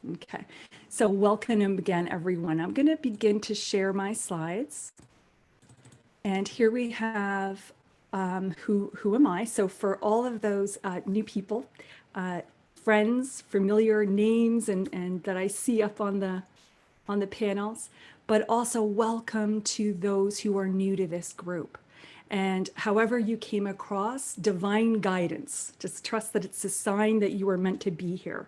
Okay, so welcome again, everyone. I'm going to begin to share my slides. And here we have who am I? So for all of those new people, friends, familiar names, and that I see up on the panels, but also welcome to those who are new to this group. And however you came across, divine guidance. Just trust that it's a sign that you are meant to be here.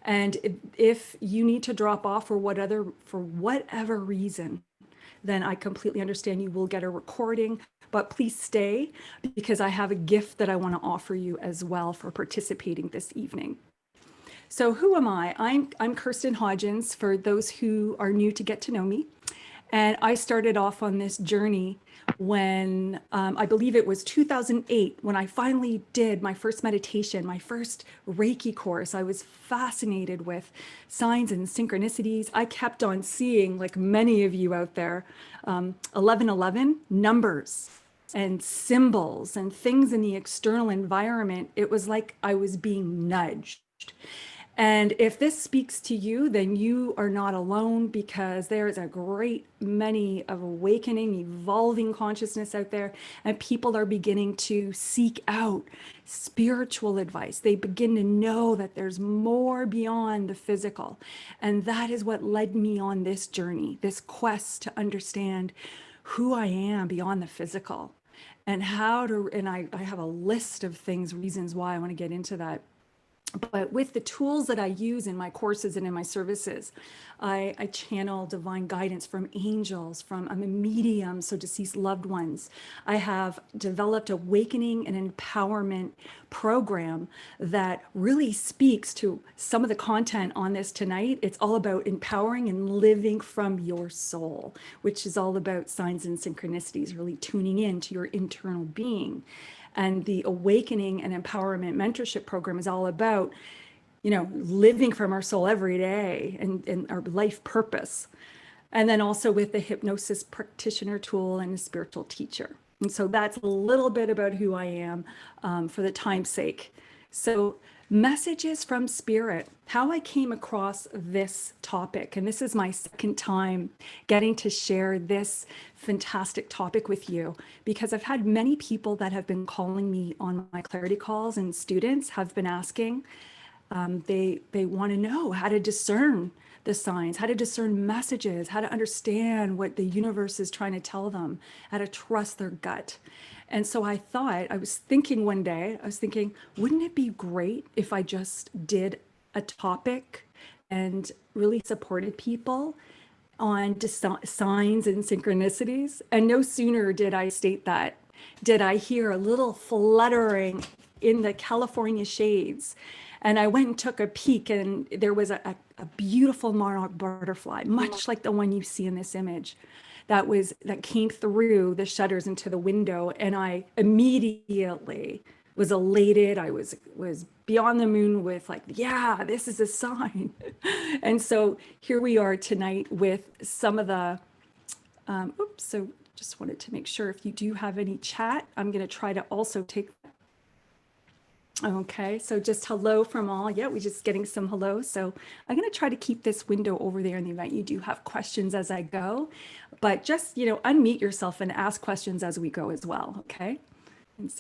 And if you need to drop off for whatever reason, then I completely understand. You will get a recording, but please stay because I have a gift that I want to offer you as well for participating this evening. So who am I? I'm Kirsten Hodgins, for those who are new to get to know me. And I started off on this journey when I believe it was 2008 when I finally did my first meditation, my first Reiki course. I was fascinated with signs and synchronicities. I kept on seeing, like many of you out there, 1111 numbers and symbols and things in the external environment. It was like I was being nudged. And if this speaks to you, then you are not alone, because there is a great many of awakening, evolving consciousness out there, and people are beginning to seek out spiritual advice. They begin to know that there's more beyond the physical. And that is what led me on this journey, this quest to understand who I am beyond the physical and how to, and I have a list of things, reasons why I want to get into that. But with the tools that I use in my courses and in my services, I channel divine guidance from angels, I'm a medium, so deceased loved ones. I have developed awakening and empowerment program that really speaks to some of the content on this tonight. It's all about empowering and living from your soul, which is all about signs and synchronicities, really tuning in to your internal being. And the awakening and empowerment mentorship program is all about, living from our soul every day and our life purpose. And then also with the hypnosis practitioner tool and a spiritual teacher. And so that's a little bit about who I am for the time's sake. So messages from spirit, how I came across this topic. And this is my second time getting to share this fantastic topic with you, because I've had many people that have been calling me on my clarity calls, and students have been asking, they want to know how to discern the signs, how to discern messages, how to understand what the universe is trying to tell them, how to trust their gut. And so I was thinking one day, wouldn't it be great if I just did a topic and really supported people on signs and synchronicities? And no sooner did I state that, did I hear a little fluttering in the California shades. And I went and took a peek, and there was a beautiful monarch butterfly, much like the one you see in this image, that came through the shutters into the window. And I immediately was elated. I was beyond the moon with, like, yeah, this is a sign. And so here we are tonight with some of the, so just wanted to make sure if you do have any chat, I'm going to try to also take. Okay, so just hello from all. Yeah, we're just getting some hello. So I'm going to try to keep this window over there in the event you do have questions as I go. But just, unmute yourself and ask questions as we go as well. Okay. And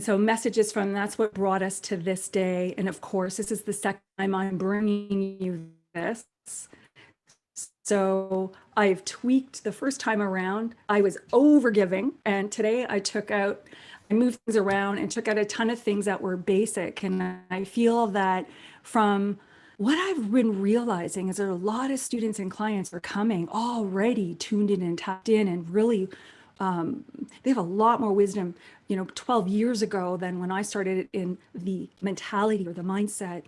so messages from, that's what brought us to this day. And of course, this is the second time I'm bringing you this. So I've tweaked the first time around. I was overgiving, and today I moved things around and took out a ton of things that were basic. And I feel that from what I've been realizing is that a lot of students and clients are coming already tuned in and tapped in, and really they have a lot more wisdom, 12 years ago than when I started in the mentality or the mindset.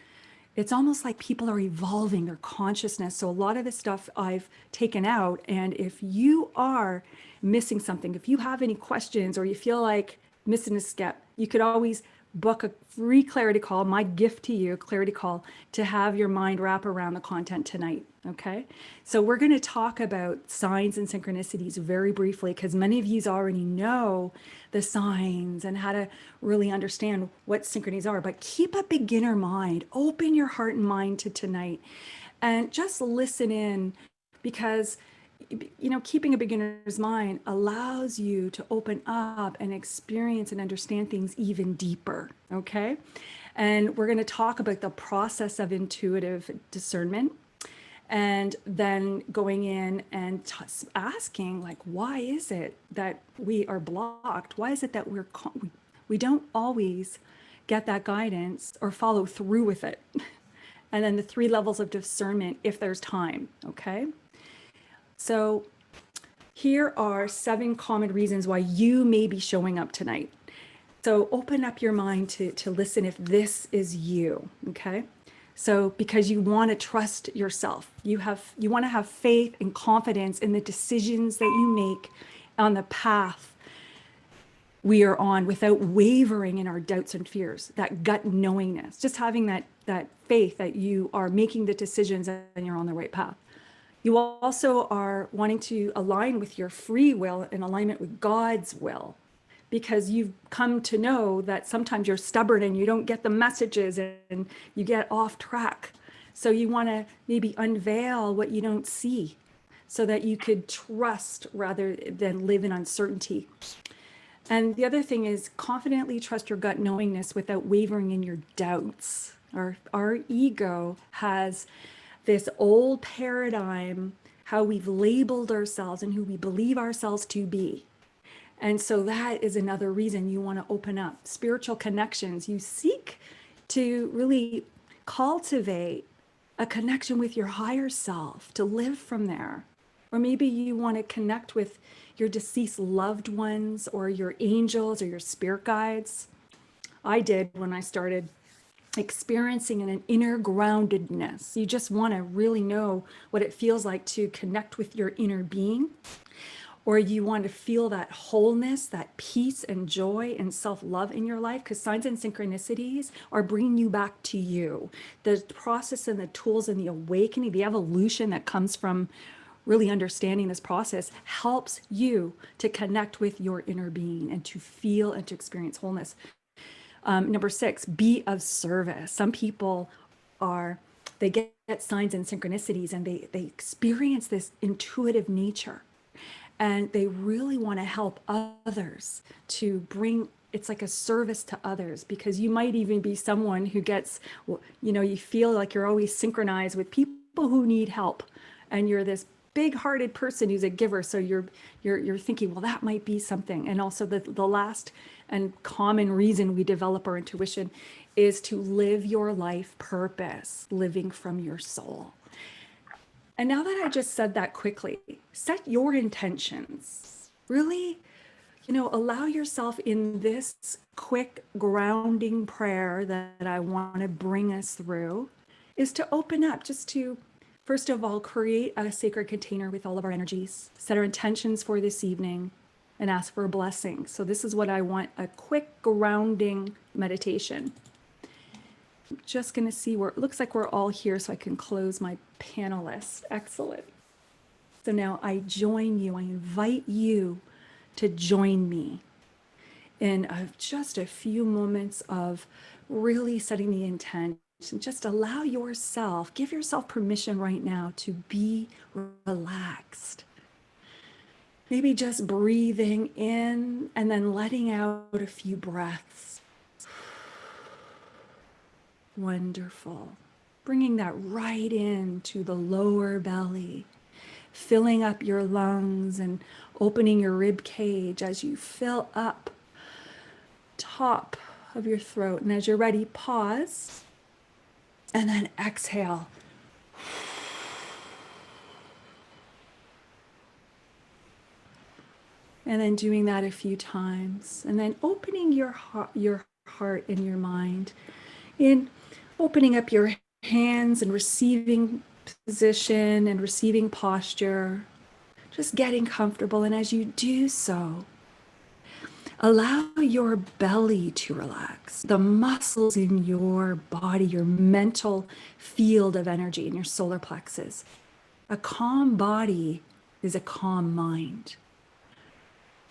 It's almost like people are evolving their consciousness. So a lot of this stuff I've taken out. And if you are missing something, if you have any questions or you feel like missing a step, you could always book a free clarity call, my gift to you, clarity call, to have your mind wrap around the content tonight. Okay. So we're going to talk about signs and synchronicities very briefly, because many of you already know the signs and how to really understand what synchronies are, but keep a beginner mind, open your heart and mind to tonight and just listen in, because keeping a beginner's mind allows you to open up and experience and understand things even deeper. Okay. And we're going to talk about the process of intuitive discernment, and then going in and asking, like, why is it that we are blocked? Why is it that we don't always get that guidance or follow through with it? And then the 3 levels of discernment if there's time. Okay. So here are 7 common reasons why you may be showing up tonight. So open up your mind to listen if this is you. Okay. So because you want to trust yourself, you want to have faith and confidence in the decisions that you make on the path we are on, without wavering in our doubts and fears, that gut knowingness, just having that faith that you are making the decisions and you're on the right path. You also are wanting to align with your free will in alignment with God's will, because you've come to know that sometimes you're stubborn and you don't get the messages and you get off track. So you want to maybe unveil what you don't see so that you could trust rather than live in uncertainty. And the other thing is confidently trust your gut knowingness without wavering in your doubts. Our ego has this old paradigm, how we've labeled ourselves and who we believe ourselves to be. And so that is another reason you want to open up spiritual connections. You seek to really cultivate a connection with your higher self, to live from there. Or maybe you want to connect with your deceased loved ones or your angels or your spirit guides. I did when I started experiencing an inner groundedness. You just want to really know what it feels like to connect with your inner being, or you want to feel that wholeness, that peace and joy and self-love in your life, because signs and synchronicities are bringing you back to you. The process and the tools and the awakening, the evolution that comes from really understanding this process helps you to connect with your inner being and to feel and to experience wholeness. Number 6, be of service. Some people they get signs and synchronicities and they experience this intuitive nature, and they really want to help others to bring, it's like a service to others, because you might even be someone who gets, you feel like you're always synchronized with people who need help, and you're this big-hearted person who's a giver. So you're thinking, well, that might be something. And also the last and common reason we develop our intuition is to live your life purpose, living from your soul. And now that I just said that quickly, set your intentions. Really, allow yourself in this quick grounding prayer that I want to bring us through, is to open up, just to, first of all, create a sacred container with all of our energies, set our intentions for this evening, and ask for a blessing. So this is what I want, a quick grounding meditation. I'm just going to see where it looks like we're all here so I can close my panelist. Excellent. So now I join you. I invite you to join me in just a few moments of really setting the intent. And just allow yourself, give yourself permission right now to be relaxed. Maybe just breathing in and then letting out a few breaths. Wonderful. Bringing that right into the lower belly, filling up your lungs and opening your rib cage as you fill up top of your throat. And as you're ready, pause. And then exhale. And then doing that a few times. And then opening your heart and your mind. In opening up your hands and receiving position and receiving posture. Just getting comfortable. And as you do so, Allow your belly to relax, the muscles in your body, your mental field of energy in your solar plexus. A calm body is a calm mind.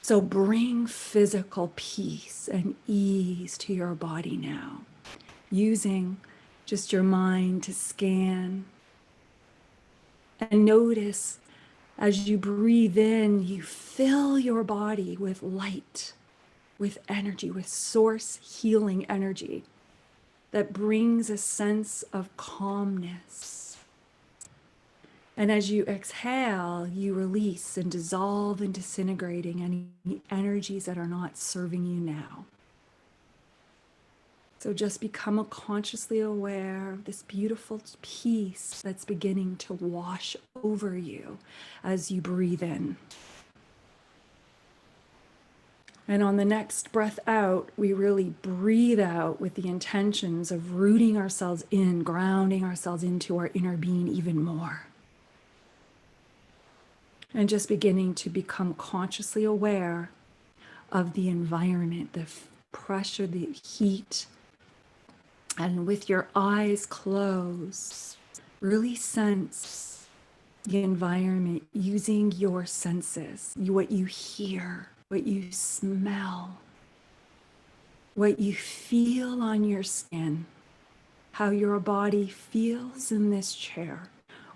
So bring physical peace and ease to your body now, using just your mind to scan. And notice as you breathe in, you fill your body with light, with energy, with source healing energy that brings a sense of calmness. And as you exhale, you release and dissolve and disintegrating any energies that are not serving you now. So just become consciously aware of this beautiful peace that's beginning to wash over you as you breathe in. And on the next breath out, we really breathe out with the intentions of rooting ourselves in, grounding ourselves into our inner being even more. And just beginning to become consciously aware of the environment, the pressure, the heat. And with your eyes closed, really sense the environment using your senses, what you hear, what you smell, what you feel on your skin, how your body feels in this chair,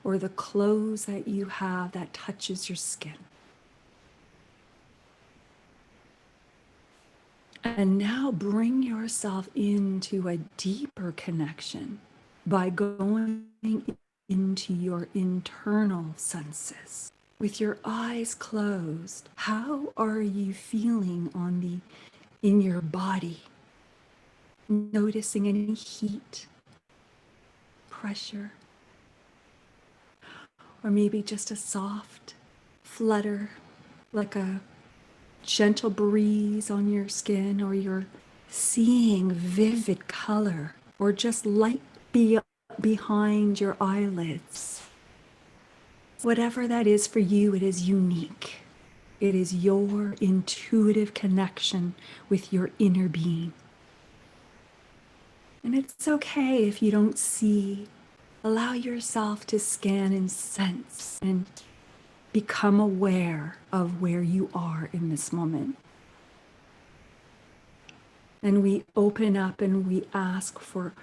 or the clothes that you have that touches your skin. And now bring yourself into a deeper connection by going into your internal senses. With your eyes closed, how are you feeling in your body? Noticing any heat, pressure, or maybe just a soft flutter, like a gentle breeze on your skin, or you're seeing vivid color, or just light behind your eyelids. Whatever that is for you, it is unique. It is your intuitive connection with your inner being. And it's okay if you don't see. Allow yourself to scan and sense and become aware of where you are in this moment. And we open up and we ask for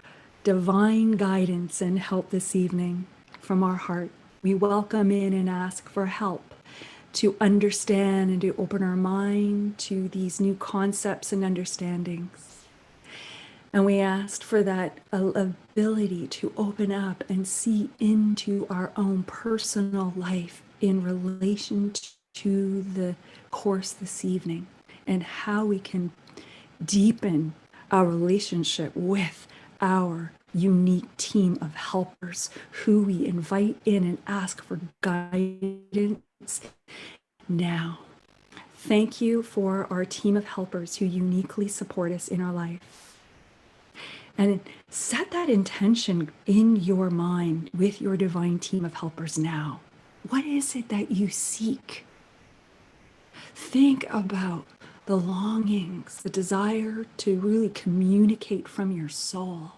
divine guidance and help this evening from our heart. We welcome in and ask for help to understand and to open our mind to these new concepts and understandings. And we asked for that ability to open up and see into our own personal life in relation to the course this evening, and how we can deepen our relationship with our unique team of helpers who we invite in and ask for guidance now. Thank you for our team of helpers who uniquely support us in our life. And set that intention in your mind with your divine team of helpers now. What is it that you seek? Think about the longings, the desire to really communicate from your soul.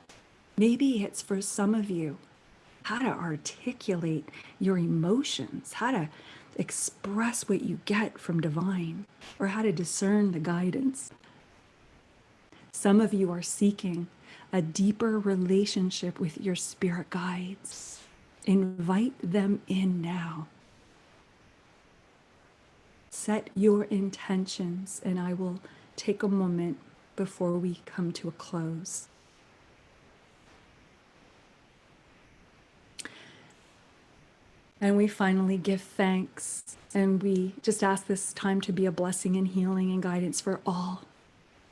Maybe it's for some of you how to articulate your emotions, how to express what you get from divine, or how to discern the guidance. Some of you are seeking a deeper relationship with your spirit guides. Invite them in now. Set your intentions, and I will take a moment before we come to a close. And we finally give thanks, and we just ask this time to be a blessing and healing and guidance for all,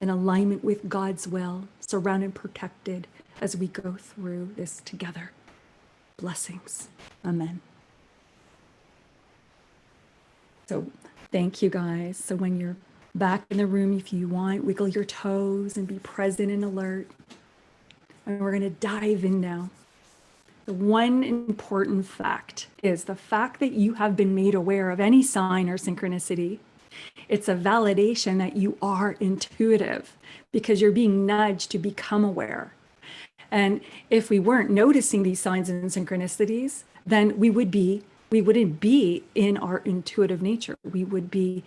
in alignment with God's will, surrounded and protected as we go through this together. Blessings. Amen. So thank you, guys. So when you're back in the room, if you want, wiggle your toes and be present and alert. And we're going to dive in now. The one important fact is the fact that you have been made aware of any sign or synchronicity It's a validation that you are intuitive because you're being nudged to become aware. And if we weren't noticing these signs and synchronicities, then we wouldn't be in our intuitive nature. We would be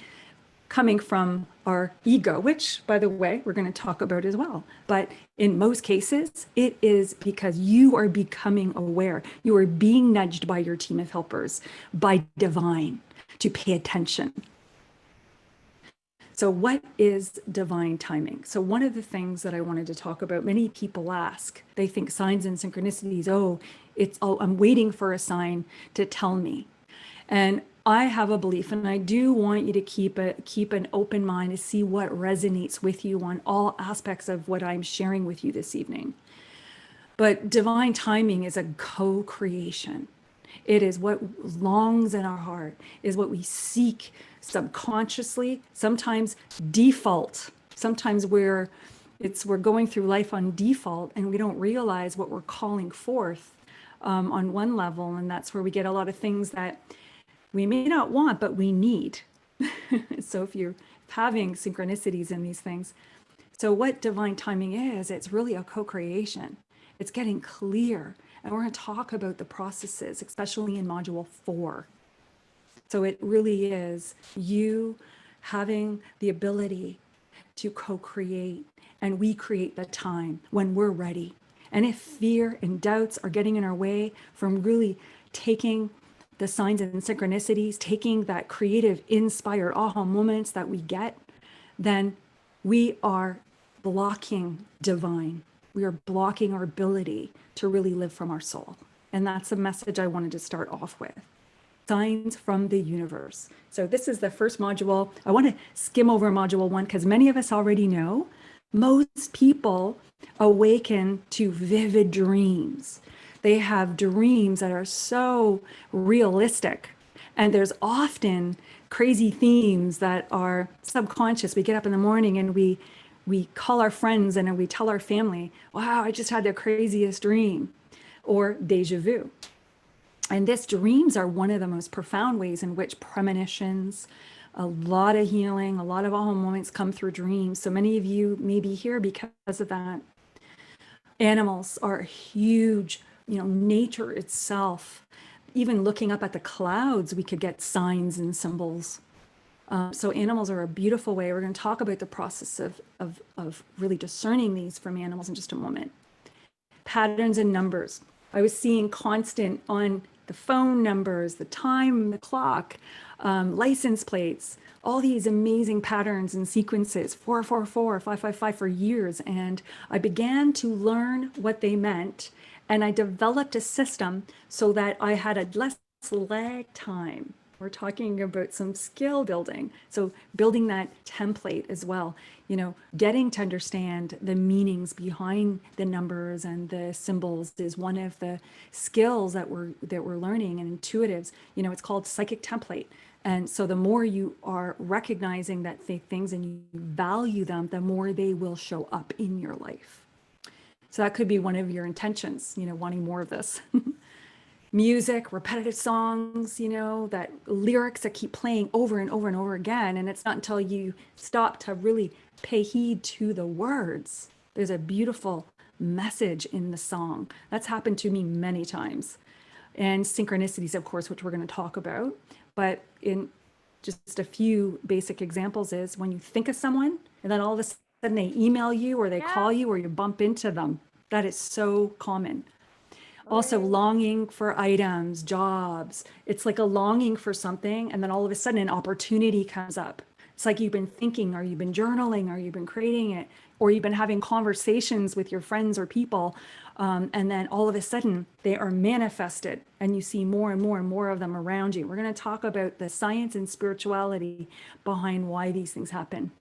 coming from our ego, which, by the way, we're going to talk about as well. But in most cases, it is because you are becoming aware. You are being nudged by your team of helpers, by divine, to pay attention. So what is divine timing? So one of the things that I wanted to talk about, many people ask, they think signs and synchronicities, I'm waiting for a sign to tell me. And I have a belief, and I do want you to keep an open mind to see what resonates with you on all aspects of what I'm sharing with you this evening. But divine timing is a co-creation. It is what longs in our heart, is what we seek subconsciously, sometimes default. Sometimes we're going through life on default and we don't realize what we're calling forth on one level. And that's where we get a lot of things that we may not want, but we need. So if you're having synchronicities in these things. So what divine timing is, it's really a co-creation. It's getting clear. And we're going to talk about the processes, especially in module 4. So it really is you having the ability to co-create, and we create the time when we're ready. And if fear and doubts are getting in our way from really taking the signs and synchronicities, taking that creative, inspired aha moments that we get, then we are blocking divine. We are blocking our ability to really live from our soul. And that's a message I wanted to start off with. Signs from the universe. So this is the first module. I want to skim over module 1 because many of us already know most people awaken to vivid dreams. They have dreams that are so realistic. And there's often crazy themes that are subconscious. We get up in the morning and we call our friends and we tell our family, wow, I just had the craziest dream, or deja vu. And these dreams are one of the most profound ways in which premonitions, a lot of healing, a lot of aha moments come through dreams. So many of you may be here because of that. Animals are huge, nature itself. Even looking up at the clouds, we could get signs and symbols. So animals are a beautiful way. We're going to talk about the process of really discerning these from animals in just a moment. Patterns and numbers. I was seeing constant on the phone numbers, the time, the clock, license plates, all these amazing patterns and sequences, 444, 555 for years. And I began to learn what they meant. And I developed a system so that I had a less lag time. We're talking about some skill building. So building that template as well, getting to understand the meanings behind the numbers and the symbols is one of the skills that we're learning, and intuitives, it's called psychic template. And so the more you are recognizing that things and you value them, the more they will show up in your life. So that could be one of your intentions, wanting more of this. Music, repetitive songs, that lyrics that keep playing over and over and over again. And it's not until you stop to really pay heed to the words. There's a beautiful message in the song. That's happened to me many times. And synchronicities, of course, which we're going to talk about. But in just a few basic examples is when you think of someone and then all of a sudden they email you or they call you or you bump into them. That is so common. Also longing for items, jobs. It's like a longing for something. And then all of a sudden an opportunity comes up. It's like you've been thinking, or you've been journaling, or you've been creating it, or you've been having conversations with your friends or people. And then all of a sudden they are manifested and you see more and more and more of them around you. We're going to talk about the science and spirituality behind why these things happen.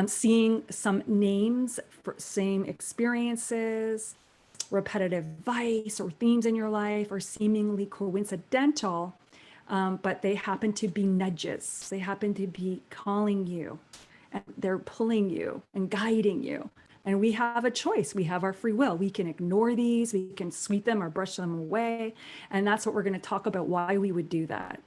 Seeing some names for same experiences, repetitive advice or themes in your life are seemingly coincidental, but they happen to be nudges. They happen to be calling you, and they're pulling you and guiding you. And we have a choice. We have our free will. We can ignore these, we can sweep them or brush them away. And that's what we're going to talk about, why we would do that.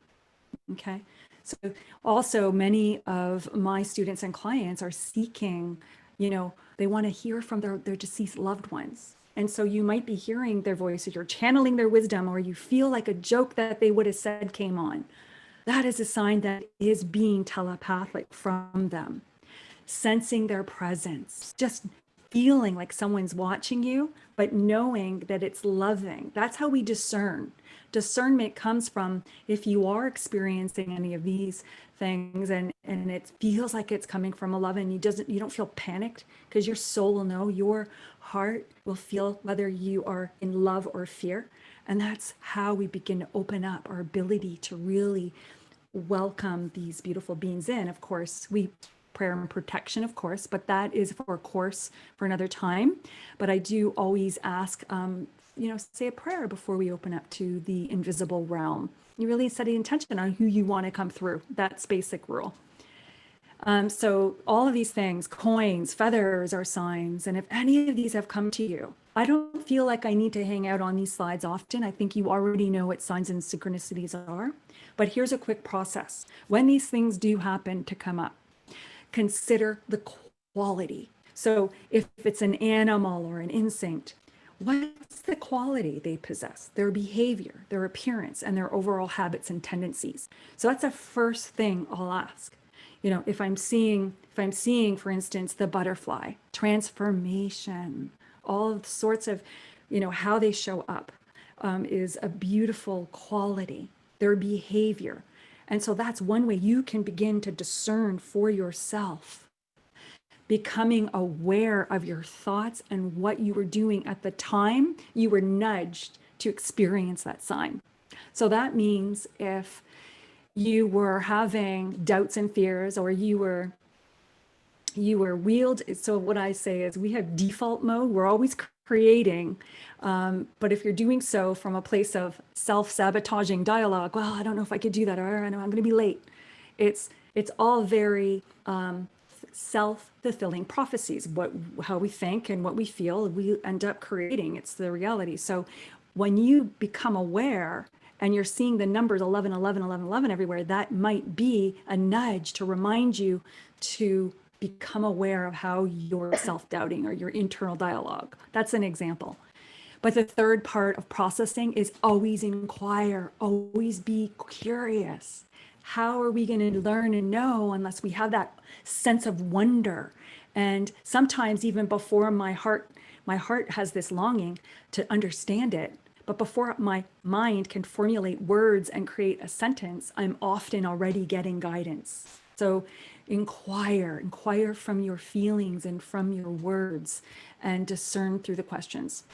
Okay. So also many of my students and clients are seeking, they want to hear from their deceased loved ones. And so you might be hearing their voices, you're channeling their wisdom, or you feel like a joke that they would have said came on. That is a sign that is being telepathic from them. Sensing their presence, just feeling like someone's watching you, but knowing that it's loving. That's how we discern. Discernment comes from if you are experiencing any of these things and it feels like it's coming from a love and you don't feel panicked because your soul will know, your heart will feel whether you are in love or fear. And that's how we begin to open up our ability to really welcome these beautiful beings in. Of course, we prayer and protection, of course, but that is for a course for another time. But I do always ask, say a prayer before we open up to the invisible realm. You really set the intention on who you want to come through. That's basic rule. So all of these things, coins, feathers are signs. And if any of these have come to you, I don't feel like I need to hang out on these slides often. I think you already know what signs and synchronicities are. But here's a quick process. When these things do happen to come up, consider the quality. So if it's an animal or an instinct, what's the quality they possess, their behavior, their appearance, and their overall habits and tendencies? So that's the first thing I'll ask. If I'm seeing, for instance, the butterfly, transformation, all sorts of, how they show up is a beautiful quality, their behavior. And so that's one way you can begin to discern for yourself, becoming aware of your thoughts and what you were doing at the time you were nudged to experience that sign. So that means if you were having doubts and fears, or you were wheeled. So what I say is we have default mode. We're always creating. But if you're doing so from a place of self-sabotaging dialogue, well, I don't know if I could do that, or I know I'm going to be late. It's all very self-fulfilling prophecies. How we think and what we feel, we end up creating. It's the reality. So when you become aware and you're seeing the numbers 11, 11, 11, 11 everywhere, that might be a nudge to remind you to become aware of how you're self-doubting or your internal dialogue. That's an example. But the third part of processing is always inquire, always be curious. How are we going to learn and know unless we have that sense of wonder? And sometimes even before my heart has this longing to understand it, but before my mind can formulate words and create a sentence, I'm often already getting guidance. So inquire from your feelings and from your words, and discern through the questions.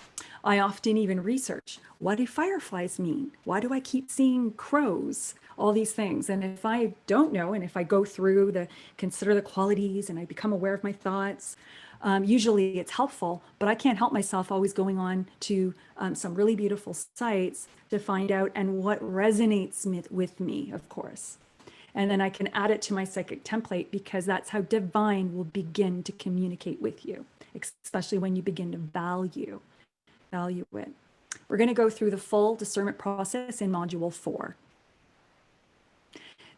I often even research, what do fireflies mean? Why do I keep seeing crows? All these things. And if I don't know, and if I go through consider the qualities and I become aware of my thoughts, usually it's helpful, but I can't help myself always going on to some really beautiful sites to find out and what resonates with me, of course. And then I can add it to my psychic template, because that's how divine will begin to communicate with you, especially when you begin to value it. We're going to go through the full discernment process in module 4.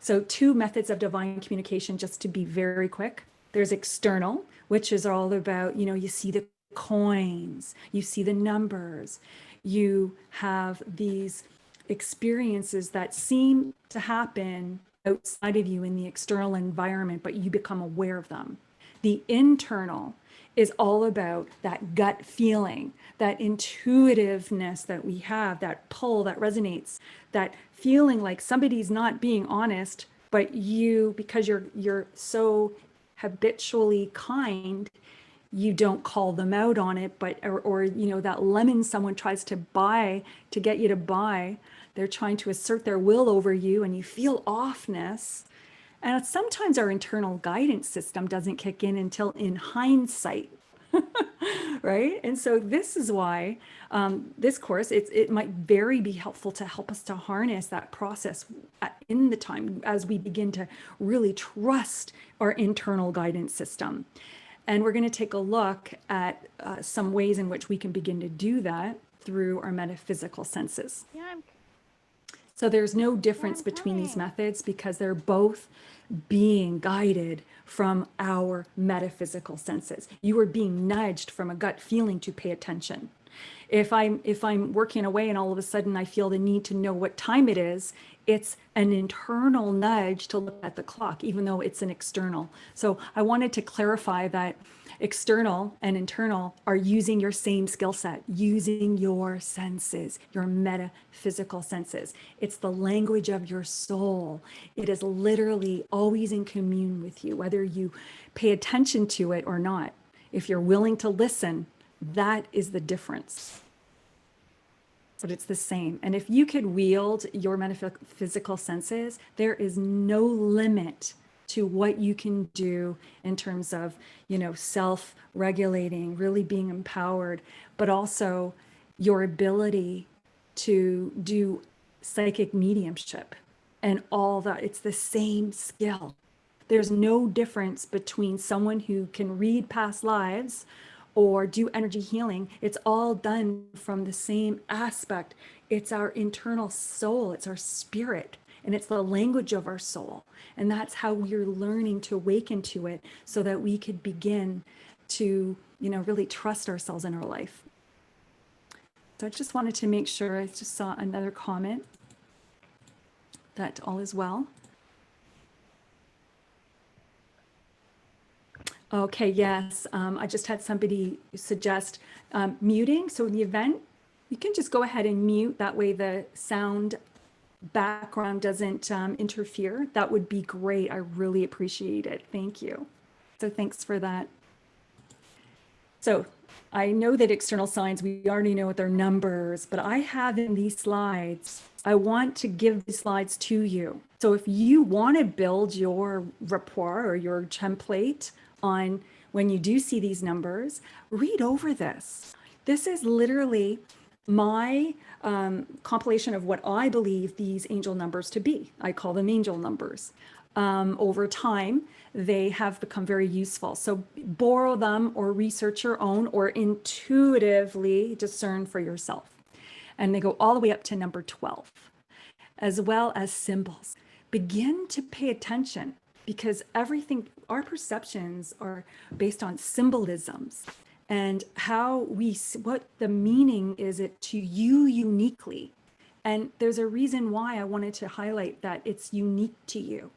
So 2 methods of divine communication, just to be very quick. There's external, which is all about, you see the coins, you see the numbers, you have these experiences that seem to happen outside of you in the external environment, but you become aware of them. The internal is all about that gut feeling, that intuitiveness that we have, that pull that resonates, that feeling like somebody's not being honest, but you, because you're so habitually kind, you don't call them out on it, but or that lemon someone tries to buy to get you to buy, they're trying to assert their will over you, and you feel offness. And sometimes our internal guidance system doesn't kick in until in hindsight, right? And so this is why this course, it might very be helpful to help us to harness that process in the time as we begin to really trust our internal guidance system. And we're going to take a look at some ways in which we can begin to do that through our metaphysical senses. Yeah, So there's no difference between these methods because they're both being guided from our metaphysical senses. You are being nudged from a gut feeling to pay attention. If I'm working away and all of a sudden I feel the need to know what time it is, it's an internal nudge to look at the clock, even though it's an external. So I wanted to clarify that external and internal are using your same skill set, using your senses, your metaphysical senses. It's the language of your soul. It is literally always in commune with you, whether you pay attention to it or not. If you're willing to listen, that is the difference. But it's the same. And if you could wield your metaphysical senses, there is no limit to what you can do in terms of, self-regulating, really being empowered, but also your ability to do psychic mediumship and all that. It's the same skill. There's no difference between someone who can read past lives or do energy healing. It's all done from the same aspect. It's our internal soul, it's our spirit, and it's the language of our soul. And that's how we're learning to awaken to it so that we could begin to, really trust ourselves in our life. So I just wanted to make sure. I just saw another comment that all is well. Okay, yes. I just had somebody suggest muting. So in the event, you can just go ahead and mute. That way the sound background doesn't interfere. That would be great. I really appreciate it. Thank you. So thanks for that. So I know that external signs, we already know what their numbers, but I have in these slides, I want to give these slides to you. So if you want to build your rapport or your template on when you do see these numbers, read over this. This is literally my compilation of what I believe these angel numbers to be. I call them angel numbers. Over time, they have become very useful. So borrow them or research your own or intuitively discern for yourself. And they go all the way up to number 12, as well as symbols. Begin to pay attention because everything, our perceptions are based on symbolisms and how what the meaning is it to you uniquely. And there's a reason why I wanted to highlight that it's unique to you.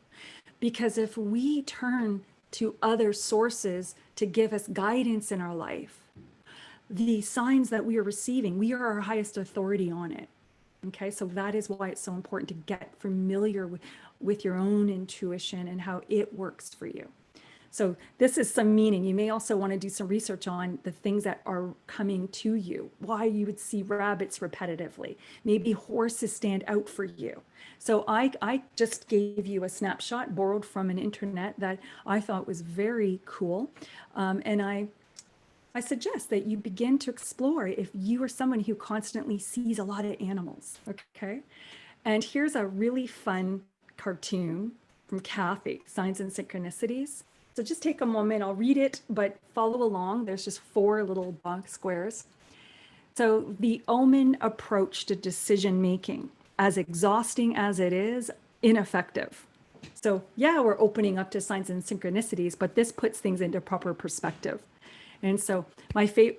Because if we turn to other sources to give us guidance in our life, the signs that we are receiving, we are our highest authority on it. Okay, so that is why it's so important to get familiar with your own intuition and how it works for you. So this is some meaning. You may also want to do some research on the things that are coming to you, why you would see rabbits repetitively. Maybe horses stand out for you. So I just gave you a snapshot borrowed from an internet that I thought was very cool. And I suggest that you begin to explore if you are someone who constantly sees a lot of animals, okay? And here's a really fun cartoon from Kathy, Signs and Synchronicities. So just take a moment, I'll read it, but follow along. There's just 4 little box squares. So the omen approach to decision making, as exhausting as it is, ineffective. So yeah, we're opening up to signs and synchronicities, but this puts things into proper perspective. And so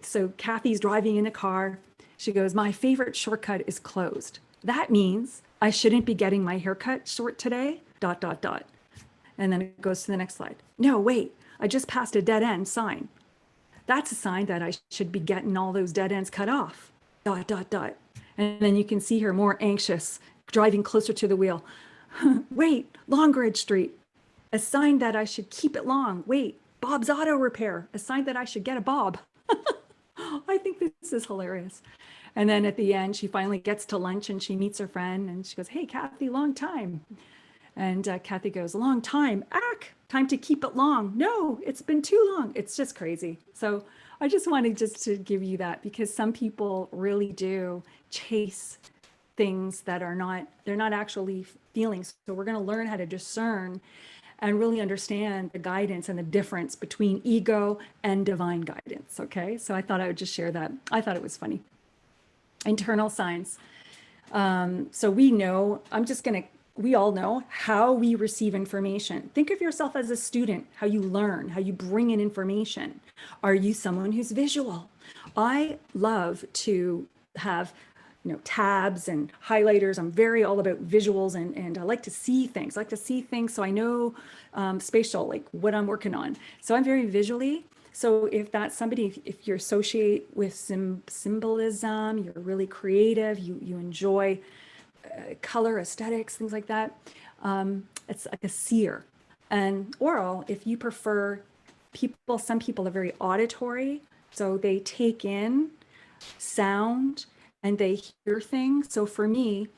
so Kathy's driving in a car. She goes, my favorite shortcut is closed. That means I shouldn't be getting my haircut short today, ... And then it goes to the next slide. No, wait, I just passed a dead end sign. That's a sign that I should be getting all those dead ends cut off, ... And then you can see her more anxious, driving closer to the wheel. Wait, Longridge Street, a sign that I should keep it long. Wait, Bob's Auto Repair, a sign that I should get a Bob. I think this is hilarious. And then at the end, she finally gets to lunch and she meets her friend and she goes, hey, Kathy, long time. And Kathy goes, a long time, time to keep it long. No, it's been too long. It's just crazy. So I just wanted to give you that because some people really do chase things that they're not actually feelings. So we're going to learn how to discern and really understand the guidance and the difference between ego and divine guidance. Okay. So I thought I would just share that. I thought it was funny. Internal signs. So we know, we all know how we receive information. Think of yourself as a student, how you learn, how you bring in information. Are you someone who's visual? I love to have, tabs and highlighters. I'm very all about visuals, and I like to see things. I like to see things so I know spatial, like what I'm working on. So I'm very visually. So if that's somebody, if you associate with symbolism, you're really creative, you enjoy color, aesthetics, things like that. It's like a seer. And oral, if you prefer people, some people are very auditory, so they take in sound and they hear things. So for me,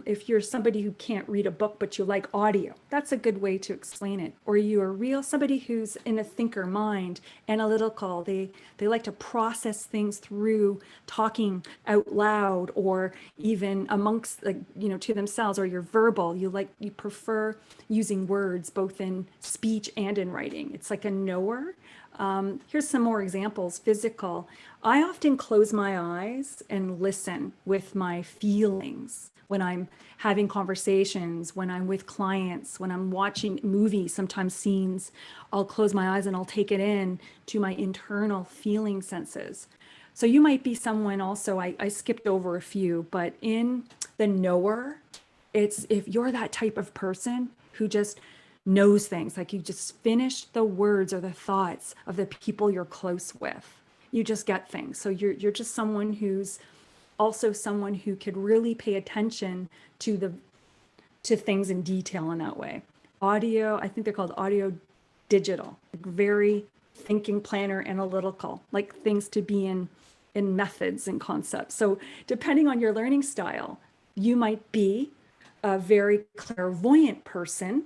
if you're somebody who can't read a book but you like audio, that's a good way to explain it. Or you're somebody who's in a thinker mind, analytical. They like to process things through talking out loud, or even amongst, like, to themselves. Or you're verbal. You prefer using words both in speech and in writing. It's like a knower. Here's some more examples. Physical. I often close my eyes and listen with my feelings when I'm having conversations, when I'm with clients, when I'm watching movies, sometimes scenes. I'll close my eyes and I'll take it in to my internal feeling senses. So you might be someone also, I skipped over a few, but in the knower, it's if you're that type of person who just knows things, like you just finish the words or the thoughts of the people you're close with. You just get things. So you're just someone who's also someone who could really pay attention to things in detail in that way. Audio, I think they're called audio digital, like very thinking, planner, analytical, like things to be in methods and concepts. So depending on your learning style, you might be a very clairvoyant person.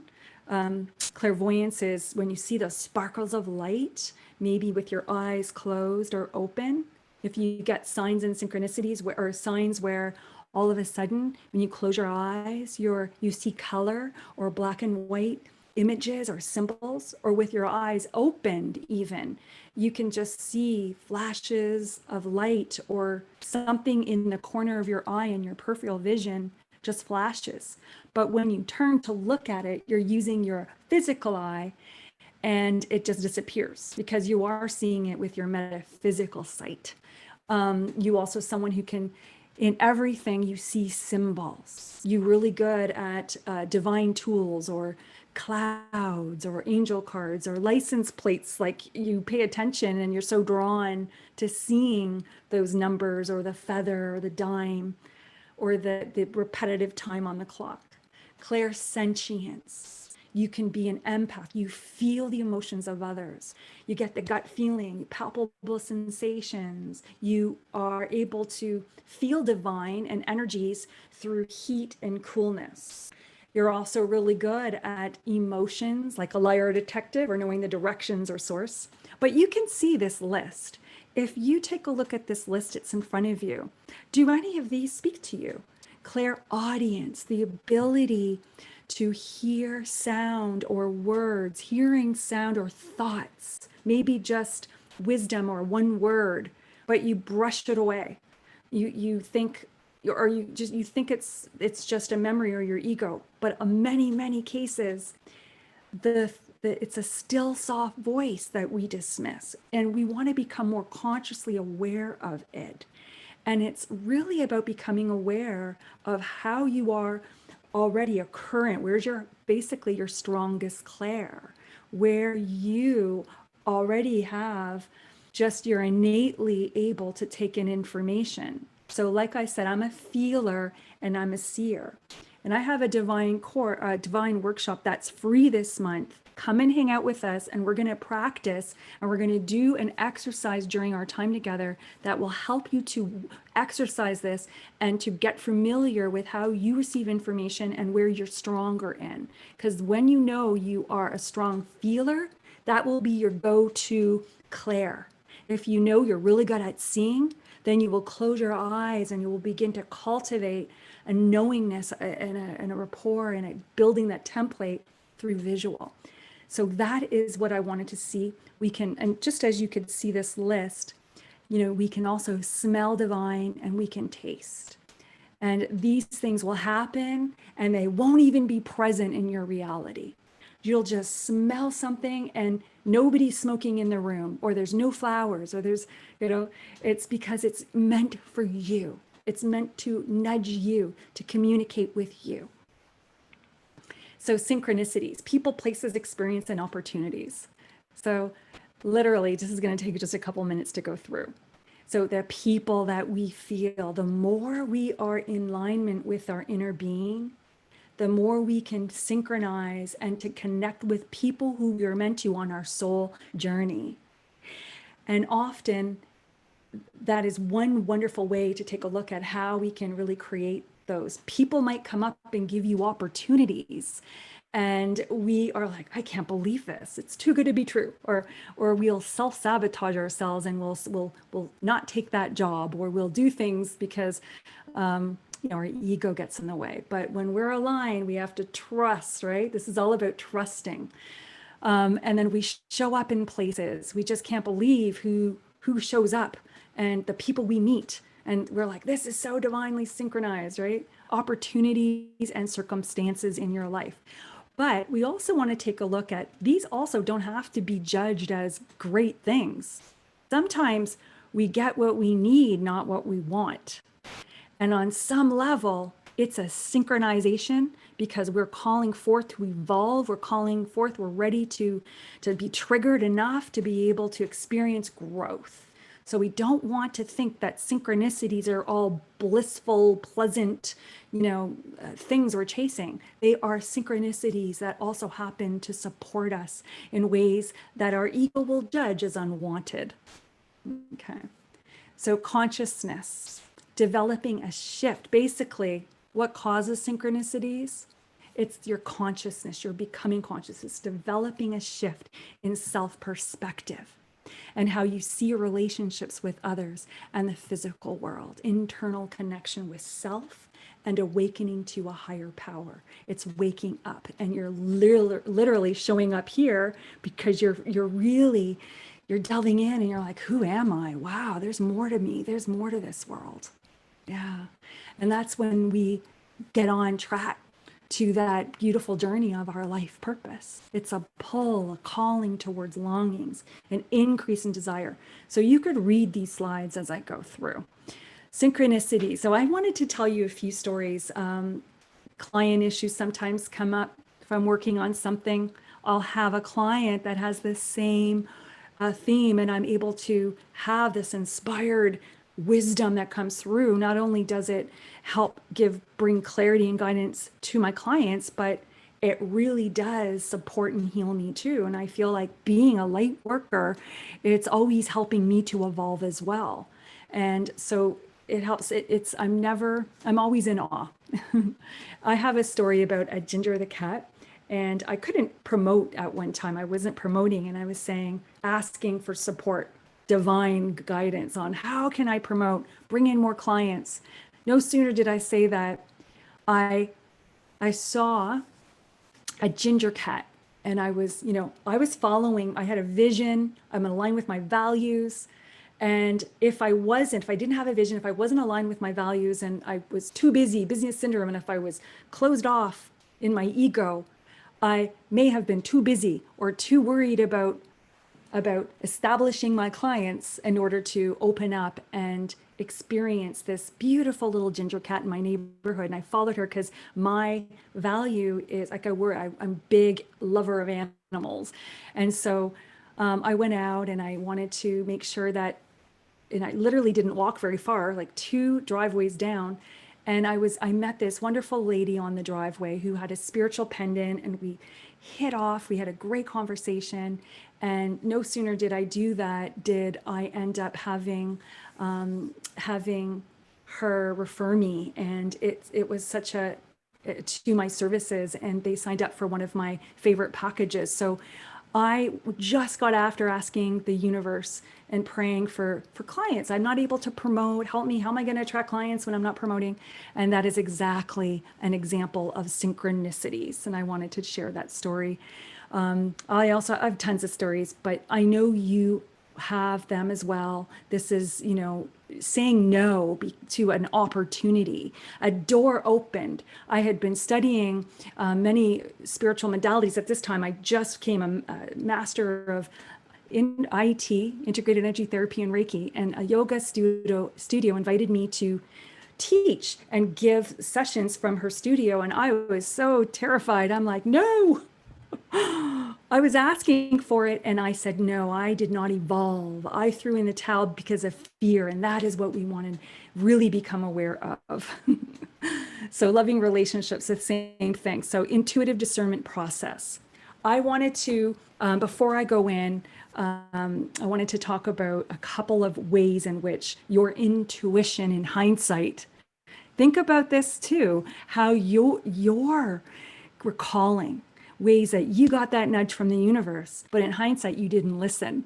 Clairvoyance is when you see the sparkles of light, maybe with your eyes closed or open. If you get signs and synchronicities or signs where all of a sudden, when you close your eyes, you see color or black and white images or symbols, or with your eyes opened even, you can just see flashes of light or something in the corner of your eye in your peripheral vision just flashes. But when you turn to look at it, you're using your physical eye and it just disappears because you are seeing it with your metaphysical sight. You also someone who can, in everything, you see symbols. You're really good at divine tools or clouds or angel cards or license plates. Like you pay attention and you're so drawn to seeing those numbers or the feather or the dime or the repetitive time on the clock. Clairsentience. You can be an empath. You feel the emotions of others. You get the gut feeling, palpable sensations. You are able to feel divine and energies through heat and coolness. You're also really good at emotions, like a liar detective, or knowing the directions or source. But you can see this list. If you take a look at this list, it's in front of you. Do any of these speak to you? Clairaudience, the ability to hear sound or words, hearing sound or thoughts, maybe just wisdom or one word, but you brushed it away. You think, or you think it's just a memory or your ego, but in many cases, it's a still soft voice that we dismiss, and we want to become more consciously aware of it. And it's really about becoming aware of how you are already a current, where's basically your strongest clair, where you already have just, you're innately able to take in information. So like I said, I'm a feeler and I'm a seer. And I have a divine workshop that's free this month. Come and hang out with us, and we're going to practice, and we're going to do an exercise during our time together that will help you to exercise this and to get familiar with how you receive information and where you're stronger in. Because when you know you are a strong feeler, that will be your go-to clair. If you know you're really good at seeing, then you will close your eyes and you will begin to cultivate a knowingness and a rapport and building that template through visual. So that is what I wanted to see. We can, and just as you could see this list, we can also smell divine and we can taste. And these things will happen and they won't even be present in your reality. You'll just smell something and nobody's smoking in the room, or there's no flowers, or there's, it's because it's meant for you. It's meant to nudge you, to communicate with you. So synchronicities, people, places, experience, and opportunities. So literally, this is going to take just a couple minutes to go through. So the people that we feel, the more we are in alignment with our inner being, the more we can synchronize and to connect with people who we're meant to on our soul journey. And often that is one wonderful way to take a look at how we can really create those. People might come up and give you opportunities, and we are like, I can't believe this. It's too good to be true. Or we'll self-sabotage ourselves and we'll not take that job, or we'll do things because our ego gets in the way. But when we're aligned, we have to trust, right? This is all about trusting. And then we show up in places. We just can't believe who shows up and the people we meet. And we're like, this is so divinely synchronized, right? Opportunities and circumstances in your life. But we also want to take a look at, these also don't have to be judged as great things. Sometimes we get what we need, not what we want. And on some level, it's a synchronization because we're calling forth to evolve. We're calling forth, we're ready to be triggered enough to be able to experience growth. So we don't want to think that synchronicities are all blissful, pleasant, things we're chasing. They are synchronicities that also happen to support us in ways that our ego will judge as unwanted. Okay. So consciousness, developing a shift. Basically, what causes synchronicities? It's your consciousness, you're becoming conscious. It's developing a shift in self-perspective and how you see your relationships with others and the physical world, internal connection with self and awakening to a higher power. It's waking up, and you're literally showing up here because you're delving in and you're like, who am I? Wow, there's more to me. There's more to this world. Yeah. And that's when we get on track to that beautiful journey of our life purpose. It's a pull, a calling towards longings, an increase in desire. So you could read these slides as I go through. Synchronicity. So I wanted to tell you a few stories. Client issues sometimes come up. If I'm working on something, I'll have a client that has the same theme, and I'm able to have this inspired wisdom that comes through. Not only does it help bring clarity and guidance to my clients, but it really does support and heal me too. And I feel like being a light worker, it's always helping me to evolve as well. And so it helps. I'm always in awe. I have a story about a Ginger the cat, and I couldn't promote at one time. I wasn't promoting, and I was asking for support, divine guidance on how can I promote, bring in more clients. No sooner did I say that, I saw a ginger cat, and I was following, I had a vision, I'm aligned with my values. And if I didn't have a vision, if I wasn't aligned with my values, and I was too busy, busyness syndrome, and if I was closed off in my ego, I may have been too busy or too worried about establishing my clients in order to open up and experience this beautiful little ginger cat in my neighborhood. And I followed her because my value is I'm a big lover of animals. And so I went out and I wanted to make sure that, and I literally didn't walk very far, like 2 driveways down. And I met this wonderful lady on the driveway who had a spiritual pendant, and we hit off. We had a great conversation. And no sooner did I do that, did I end up having her refer me. And it was such to my services, and they signed up for one of my favorite packages. So I just got after asking the universe and praying for clients. I'm not able to promote, help me, how am I going to attract clients when I'm not promoting? And that is exactly an example of synchronicities. And I wanted to share that story. I have tons of stories, but I know you have them as well. This is, saying no to an opportunity. A door opened. I had been studying many spiritual modalities at this time. I just became a master of in IT, integrated energy therapy and Reiki, and a yoga studio invited me to teach and give sessions from her studio. And I was so terrified. I'm like, no, I was asking for it. And I said, no, I did not evolve. I threw in the towel because of fear. And that is what we want to really become aware of. So loving relationships, the same thing. So intuitive discernment process. I wanted to, before I go in, I wanted to talk about a couple of ways in which your intuition in hindsight, think about this too, how you're recalling ways that you got that nudge from the universe, but in hindsight, you didn't listen.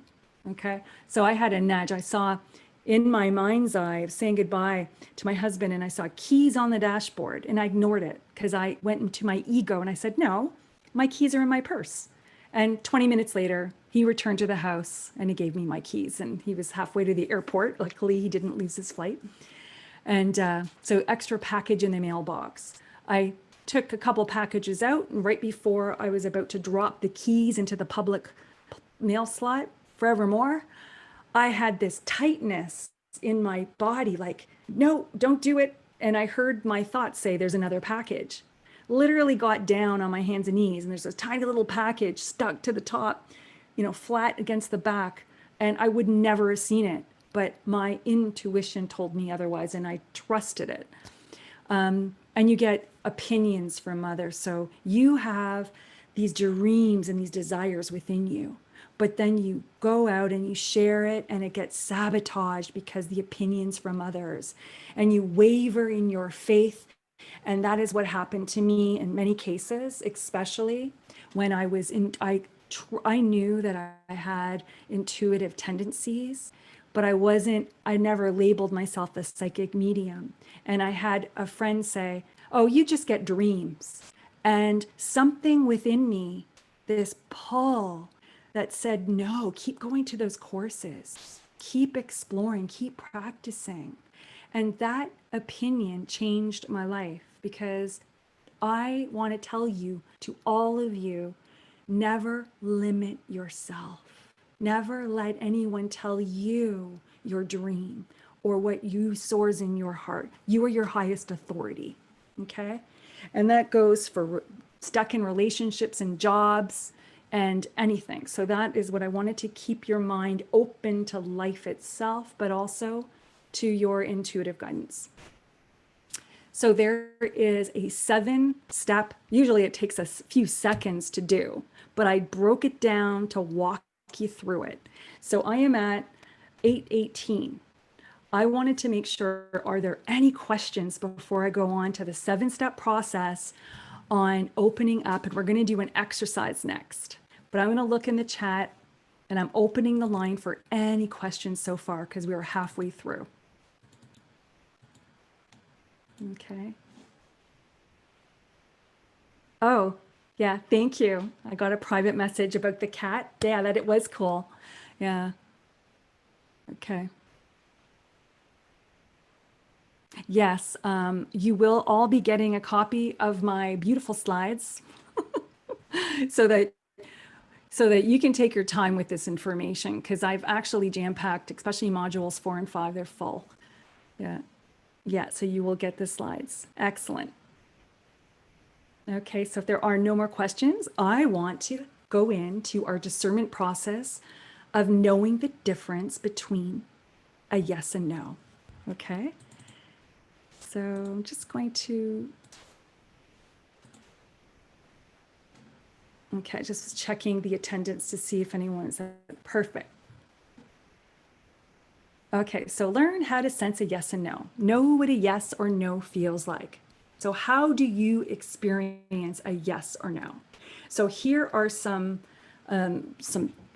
Okay. So I had a nudge. I saw in my mind's eye of saying goodbye to my husband, and I saw keys on the dashboard, and I ignored it because I went into my ego and I said, no, my keys are in my purse. And 20 minutes later, he returned to the house and he gave me my keys, and he was halfway to the airport. Luckily, he didn't lose his flight. And so extra package in the mailbox. I took a couple packages out, and right before I was about to drop the keys into the public mail slot forevermore, I had this tightness in my body, like, no, don't do it. And I heard my thoughts say, there's another package. Literally got down on my hands and knees, and there's a tiny little package stuck to the top, flat against the back. And I would never have seen it, but my intuition told me otherwise, and I trusted it. And you get opinions from others. So you have these dreams and these desires within you, but then you go out and you share it, and it gets sabotaged because the opinions from others, and you waver in your faith. And that is what happened to me in many cases, especially when I was I knew that I had intuitive tendencies, but I never labeled myself a psychic medium. And I had a friend say, oh, you just get dreams. And something within me, this pull that said, no, keep going to those courses, keep exploring, keep practicing. And that opinion changed my life, because I want to tell you, to all of you, never limit yourself. Never let anyone tell you your dream or what you soars in your heart. You are your highest authority. Okay. And that goes for stuck in relationships and jobs and anything. So that is what I wanted, to keep your mind open to life itself, but also to your intuitive guidance. So there is a 7-step, usually it takes a few seconds to do, but I broke it down to walk you through it. So I am at 8:18. I wanted to make sure, are there any questions before I go on to the 7-step process on opening up? And we're going to do an exercise next, but I'm going to look in the chat, and I'm opening the line for any questions so far, because we are halfway through. Okay. Oh, yeah, thank you. I got a private message about the cat. Yeah, that it was cool. Yeah. Okay. Yes, you will all be getting a copy of my beautiful slides so that you can take your time with this information, because I've actually jam-packed, especially modules 4 and 5, they're full. Yeah. Yeah, so you will get the slides. Excellent. Okay, so if there are no more questions, I want to go into our discernment process of knowing the difference between a yes and no. Okay, so I'm just going to, okay, just checking the attendance to see if anyone's perfect. Okay, so learn how to sense a yes and no. Know what a yes or no feels like. So how do you experience a yes or no? So here are some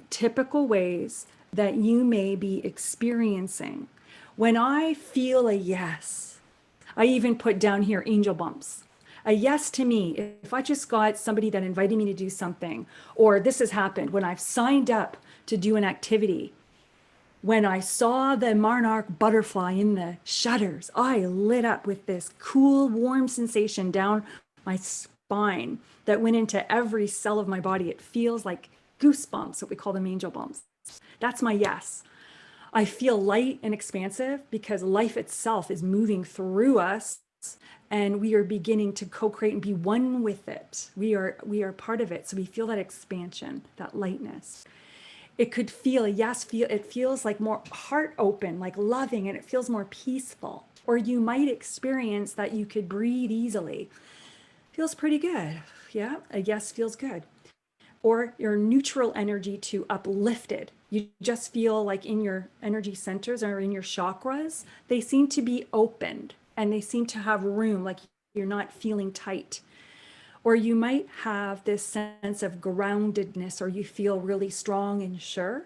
typical ways that you may be experiencing. When I feel a yes, I even put down here angel bumps. A yes to me, if I just got somebody that invited me to do something, or this has happened when I've signed up to do an activity, When I saw the monarch butterfly in the shutters, I lit up with this cool, warm sensation down my spine that went into every cell of my body. It feels like goosebumps, what we call them angel bumps. That's my yes. I feel light and expansive because life itself is moving through us and we are beginning to co-create and be one with it. We are part of it. So we feel that expansion, that lightness. It could feel, yes, it feels like more heart open, like loving, and it feels more peaceful. Or you might experience that you could breathe easily. Feels pretty good. Yeah, a yes feels good. Or your neutral energy to uplifted. You just feel like in your energy centers or in your chakras, they seem to be opened and they seem to have room, like you're not feeling tight. Or you might have this sense of groundedness, or you feel really strong and sure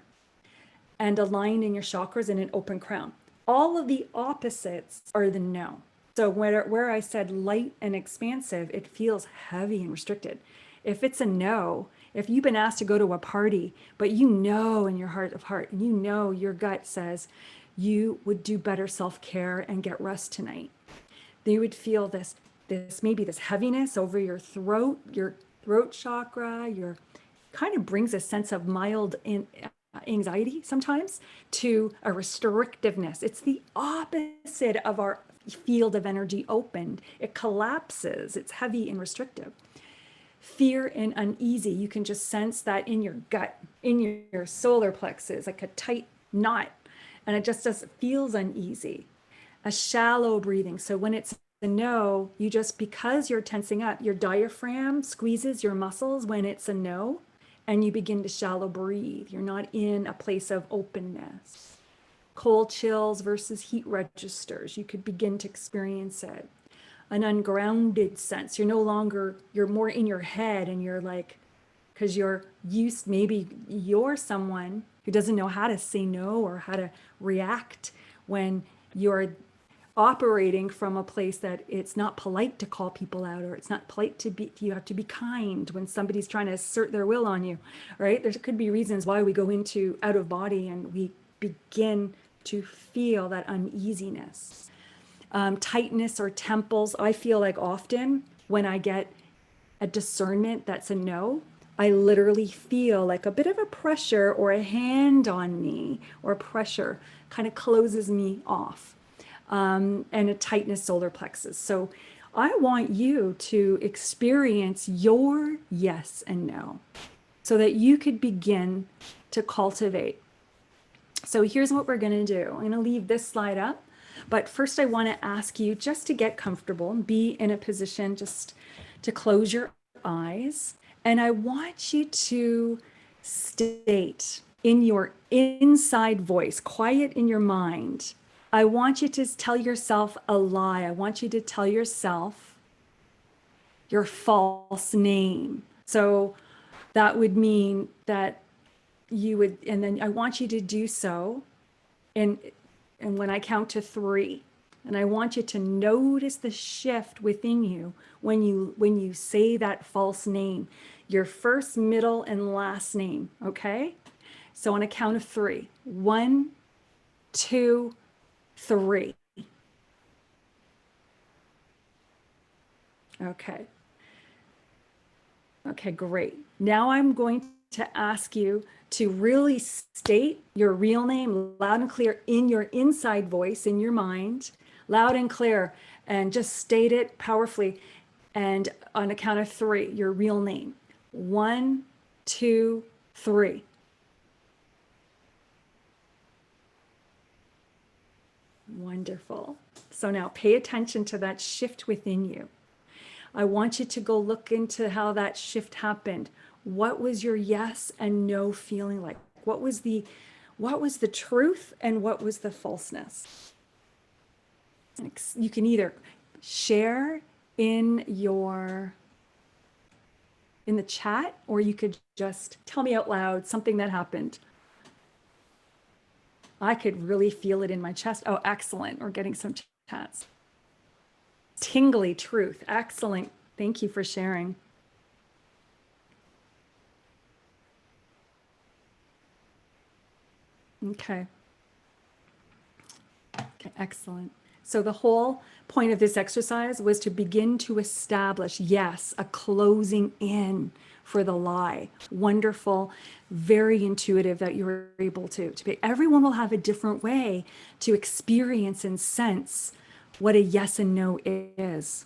and aligned in your chakras in an open crown. All of the opposites are the no. So where I said light and expansive, it feels heavy and restricted. If it's a no, if you've been asked to go to a party, but you know in your heart of heart, you know your gut says you would do better self-care and get rest tonight, then you would feel this maybe this heaviness over your throat chakra, your kind of brings a sense of mild anxiety sometimes to a restrictiveness. It's the opposite of our field of energy opened. It collapses. It's heavy and restrictive. Fear and uneasy. You can just sense that in your gut, in your solar plexus, like a tight knot, and it just feels uneasy. A shallow breathing. So when it's a no, you just, because you're tensing up, your diaphragm squeezes your muscles when it's a no, and you begin to shallow breathe. You're not in a place of openness. Cold chills versus heat registers. You could begin to experience it. An ungrounded sense. You're no longer, you're more in your head and you're like, because you're used, maybe you're someone who doesn't know how to say no or how to react when you're operating from a place that it's not polite to call people out, or it's not polite to be, you have to be kind when somebody's trying to assert their will on you, right? There could be reasons why we go into out of body and we begin to feel that uneasiness. Tightness or temples. I feel like often when I get a discernment that's a no, I literally feel like a bit of a pressure or a hand on me, or pressure kind of closes me off, and a tightness solar plexus. So I want you to experience your yes and no so that you could begin to cultivate. So here's what we're going to do. I'm going to leave this slide up. But first, I want to ask you just to get comfortable and be in a position just to close your eyes. And I want you to state in your inside voice, quiet in your mind. I want you to tell yourself a lie. I want you to tell yourself your false name. So that would mean that you would, and then I want you to do so and when I count to 3, and I want you to notice the shift within you when you say that false name, your first, middle, and last name, okay? So on a count of 3, 1, 2, 3. Okay. Okay, great. Now I'm going to ask you to really state your real name loud and clear in your inside voice, in your mind, loud and clear, and just state it powerfully. And on a count of 3, your real name. 1, 2, 3. Wonderful. So now pay attention to that shift within you. I want you to go look into how that shift happened. What was your yes and no feeling like? What was the truth and what was the falseness? You can either share in the chat, or you could just tell me out loud something that happened. I could really feel it in my chest. Oh, excellent. We're getting some chats. Tingly truth. Excellent. Thank you for sharing. Okay. Okay, excellent. So the whole point of this exercise was to begin to establish, yes, a closing in for the lie. Wonderful, very intuitive that you were able to be. Everyone will have a different way to experience and sense what a yes and no is.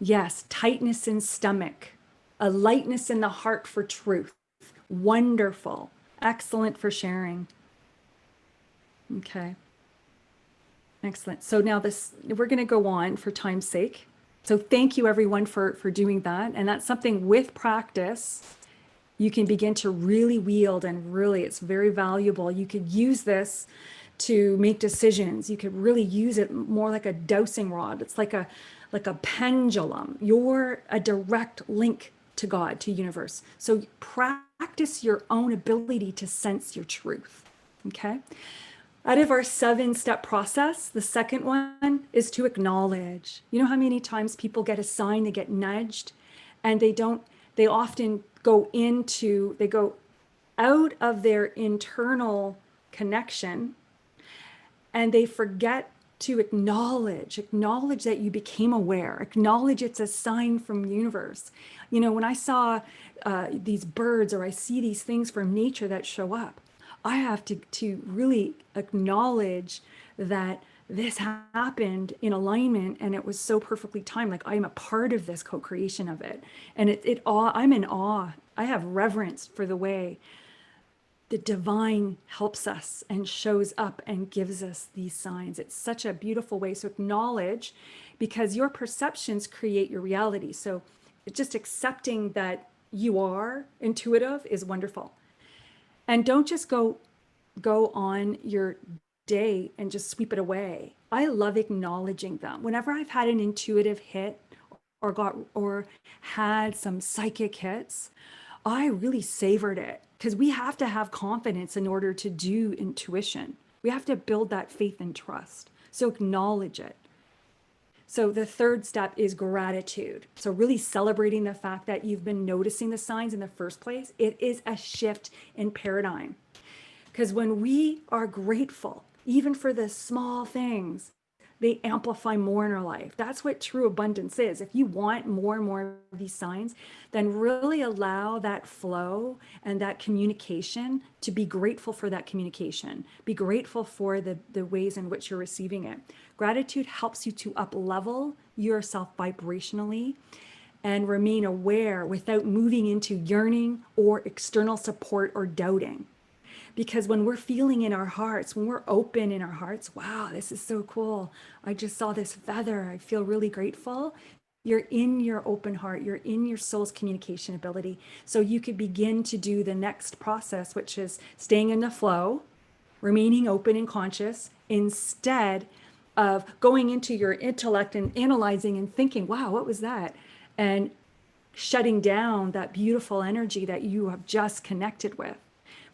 Yes, tightness in stomach, a lightness in the heart for truth. Wonderful. Excellent for sharing. Okay. Excellent. So now we're going to go on for time's sake. So thank you everyone for doing that. And that's something with practice, you can begin to really wield, and really it's very valuable. You could use this to make decisions. You could really use it more like a dowsing rod. It's like a pendulum. You're a direct link to God, to universe. So practice your own ability to sense your truth. Okay. Out of our 7-step process, the second one is to acknowledge. You know how many times people get a sign, they get nudged, and they often they go out of their internal connection, and they forget to acknowledge that you became aware, acknowledge it's a sign from the universe. You know, when I saw these birds, or I see these things from nature that show up, I have to really acknowledge that this happened in alignment, and it was so perfectly timed. Like, I am a part of this co-creation of it. And I'm in awe. I have reverence for the way the divine helps us and shows up and gives us these signs. It's such a beautiful way. So acknowledge, because your perceptions create your reality. So just accepting that you are intuitive is wonderful. And don't just go on your day and just sweep it away. I love acknowledging them. Whenever I've had an intuitive hit or had some psychic hits, I really savored it, because we have to have confidence in order to do intuition. We have to build that faith and trust. So acknowledge it. So the third step is gratitude. So really celebrating the fact that you've been noticing the signs in the first place. It is a shift in paradigm. Because when we are grateful, even for the small things, they amplify more in our life. That's what true abundance is. If you want more and more of these signs, then really allow that flow and that communication to be grateful for that communication. Be grateful for the ways in which you're receiving it. Gratitude helps you to up-level yourself vibrationally and remain aware without moving into yearning or external support or doubting. Because when we're feeling in our hearts, when we're open in our hearts, wow, this is so cool. I just saw this feather. I feel really grateful. You're in your open heart. You're in your soul's communication ability. So you could begin to do the next process, which is staying in the flow, remaining open and conscious, instead of going into your intellect and analyzing and thinking, wow, what was that? And shutting down that beautiful energy that you have just connected with.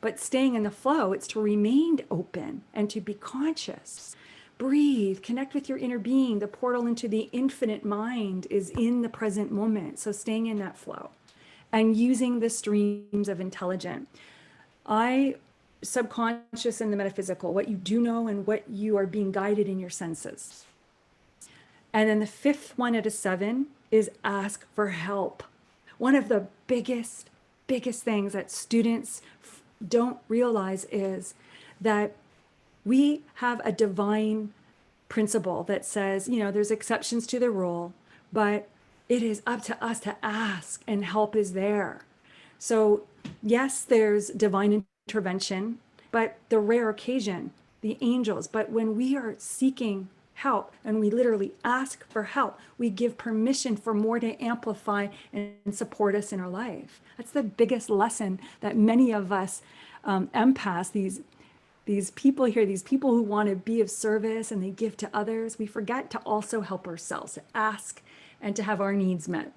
But staying in the flow, it's to remain open and to be conscious. Breathe, connect with your inner being. The portal into the infinite mind is in the present moment. So staying in that flow and using the streams of intelligence. Subconscious and the metaphysical, what you do know and what you are being guided in your senses. And then the fifth one out of 7 is ask for help. One of the biggest things that students don't realize is that we have a divine principle that says, you know, there's exceptions to the rule, but it is up to us to ask, and help is there. So yes, there's divine intervention, but the rare occasion, the angels. But when we are seeking help and we literally ask for help, we give permission for more to amplify and support us in our life. That's the biggest lesson that many of us empaths, these people here, these people who want to be of service and they give to others, we forget to also help ourselves, to ask and to have our needs met.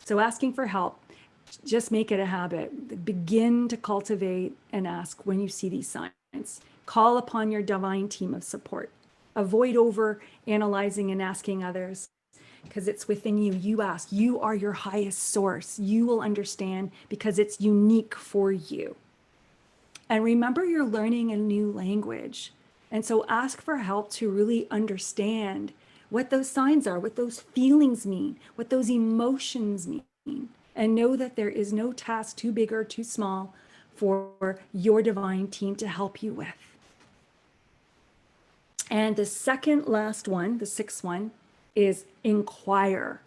So asking for help, just make it a habit. Begin to cultivate and ask when you see these signs. Call upon your divine team of support. Avoid over analyzing and asking others, because it's within you. You ask. You are your highest source. You will understand because it's unique for you. And remember, you're learning a new language. And so ask for help to really understand what those signs are, what those feelings mean, what those emotions mean, and know that there is no task too big or too small for your divine team to help you with. And the second last one, the sixth one, is inquire.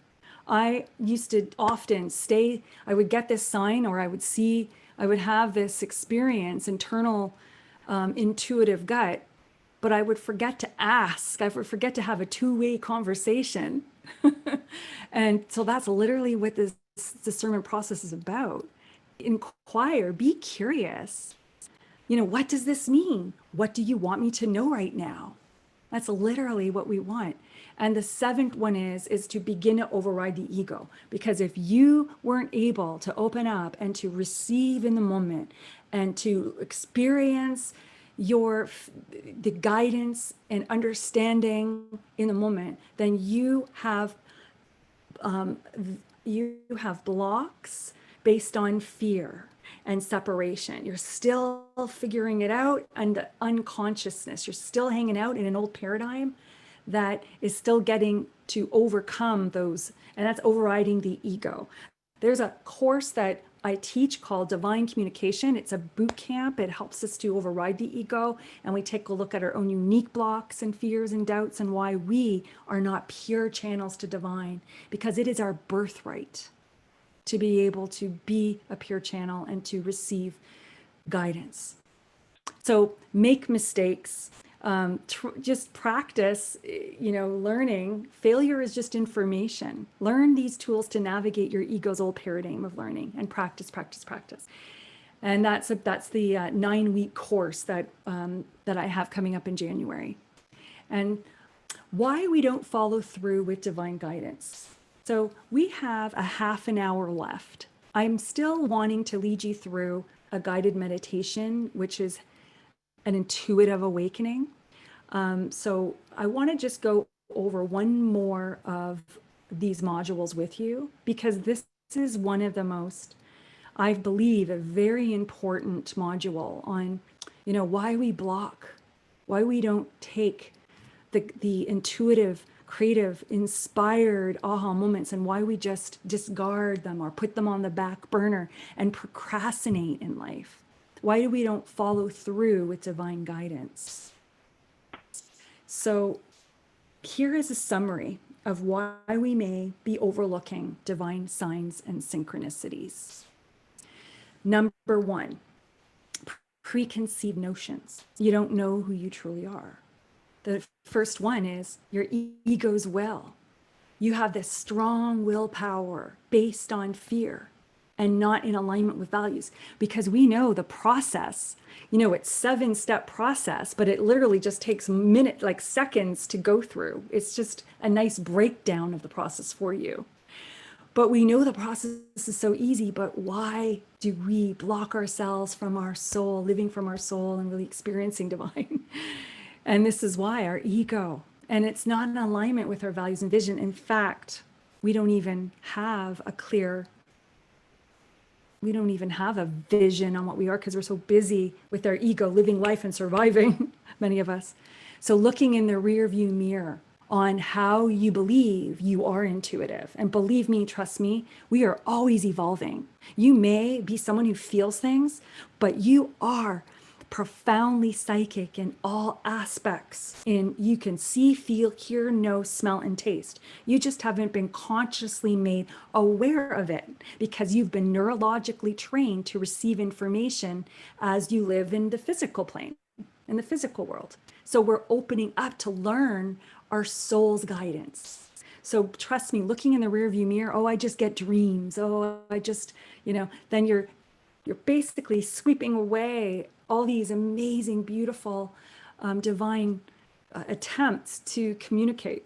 I used to often I would get this sign, or I would have this experience, internal intuitive gut, but I would forget to ask. I would forget to have a two-way conversation. And so that's literally what this discernment process is about. Inquire, be curious. What does this mean? What do you want me to know right now? That's literally what we want. And the seventh one is to begin to override the ego. Because if you weren't able to open up and to receive in the moment and to experience the guidance and understanding in the moment, then you have blocks based on fear and separation. You're still figuring it out, and the unconsciousness. You're still hanging out in an old paradigm that is still getting to overcome those, and that's overriding the ego. There's a course that I teach called Divine Communication. It's a boot camp. It helps us to override the ego, and we take a look at our own unique blocks and fears and doubts and why we are not pure channels to divine, because it is our birthright to be able to be a pure channel and to receive guidance. So make mistakes, just practice, learning. Failure is just information. Learn these tools to navigate your ego's old paradigm of learning, and practice, practice, practice. And that's the 9-week course that I have coming up in January. And why we don't follow through with divine guidance. So we have a half an hour left. I'm still wanting to lead you through a guided meditation, which is an intuitive awakening. So I want to just go over one more of these modules with you, because this is one of the most, I believe, a very important module on, why we block, why we don't take the intuitive, creative, inspired aha moments, and why we just discard them or put them on the back burner and procrastinate in life. Why do we don't follow through with divine guidance? So here is a summary of why we may be overlooking divine signs and synchronicities. Number one, preconceived notions. You don't know who you truly are. The first one is your ego's will. You have this strong willpower based on fear and not in alignment with values, because we know the process, it's 7-step process, but it literally just takes minutes, like seconds to go through. It's just a nice breakdown of the process for you. But we know the process is so easy, but why do we block ourselves from our soul, living from our soul and really experiencing divine? And this is why our ego, and it's not in alignment with our values and vision. In fact, we don't even have a vision on what we are, because we're so busy with our ego, living life and surviving, many of us. So looking in the rear view mirror on how you believe you are intuitive. And believe me, trust me, we are always evolving. You may be someone who feels things, but you are profoundly psychic in all aspects. You can see, feel, hear, know, smell, and taste. You just haven't been consciously made aware of it, because you've been neurologically trained to receive information as you live in the physical plane, in the physical world. So we're opening up to learn our soul's guidance. So trust me, looking in the rearview mirror, I just get dreams. I just, then you're basically sweeping away all these amazing, beautiful, divine attempts to communicate.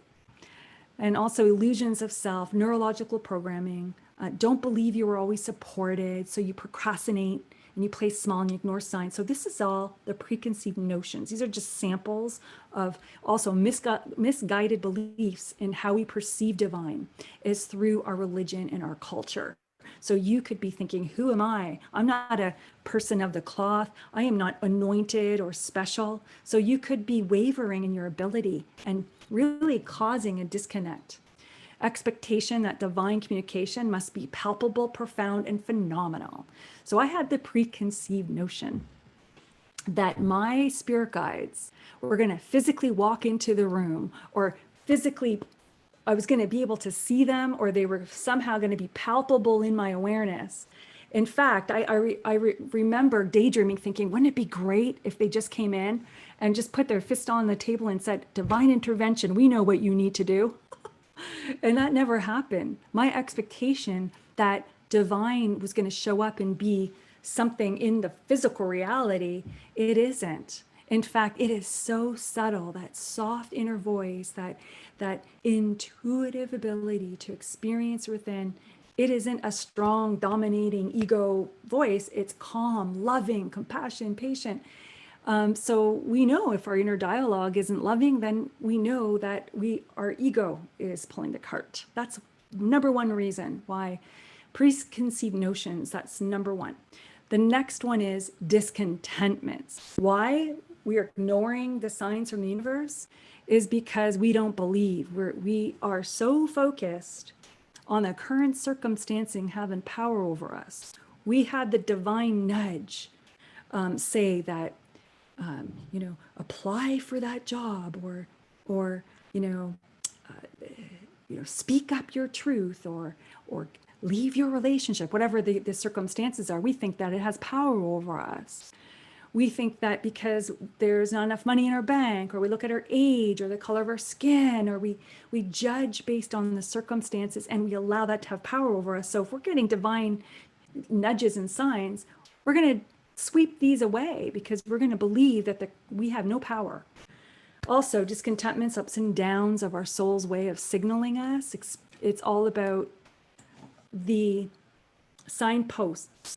And also illusions of self, neurological programming. Don't believe you were always supported, so you procrastinate and you play small and you ignore signs. So this is all the preconceived notions. These are just samples of also misguided beliefs in how we perceive divine is through our religion and our culture. So you could be thinking, who am I? I'm not a person of the cloth. I am not anointed or special. So you could be wavering in your ability and really causing a disconnect. Expectation that divine communication must be palpable, profound, and phenomenal. So I had the preconceived notion that my spirit guides were going to physically walk into the room, or physically I was going to be able to see them, or they were somehow going to be palpable in my awareness. In fact, I remember daydreaming, thinking, wouldn't it be great if they just came in and just put their fist on the table and said, divine intervention, we know what you need to do. And that never happened. My expectation that divine was going to show up and be something in the physical reality, it isn't. In fact, it is so subtle, that soft inner voice, that intuitive ability to experience within. It isn't a strong, dominating ego voice. It's calm, loving, compassion, patient. So we know if our inner dialogue isn't loving, then we know that our ego is pulling the cart. That's number one reason why preconceived notions, that's number one. The next one is discontentments. Why we are ignoring the signs from the universe is because we don't believe. We are so focused on the current circumstancing having power over us. We had the divine nudge say that, apply for that job, or speak up your truth, or leave your relationship, whatever the circumstances are. We think that it has power over us. We think that because there's not enough money in our bank, or we look at our age or the color of our skin, or we judge based on the circumstances, and we allow that to have power over us. So if we're getting divine nudges and signs, we're going to sweep these away because we're going to believe that we have no power. Also, discontentments, ups and downs of our soul's way of signaling us. It's all about the signposts.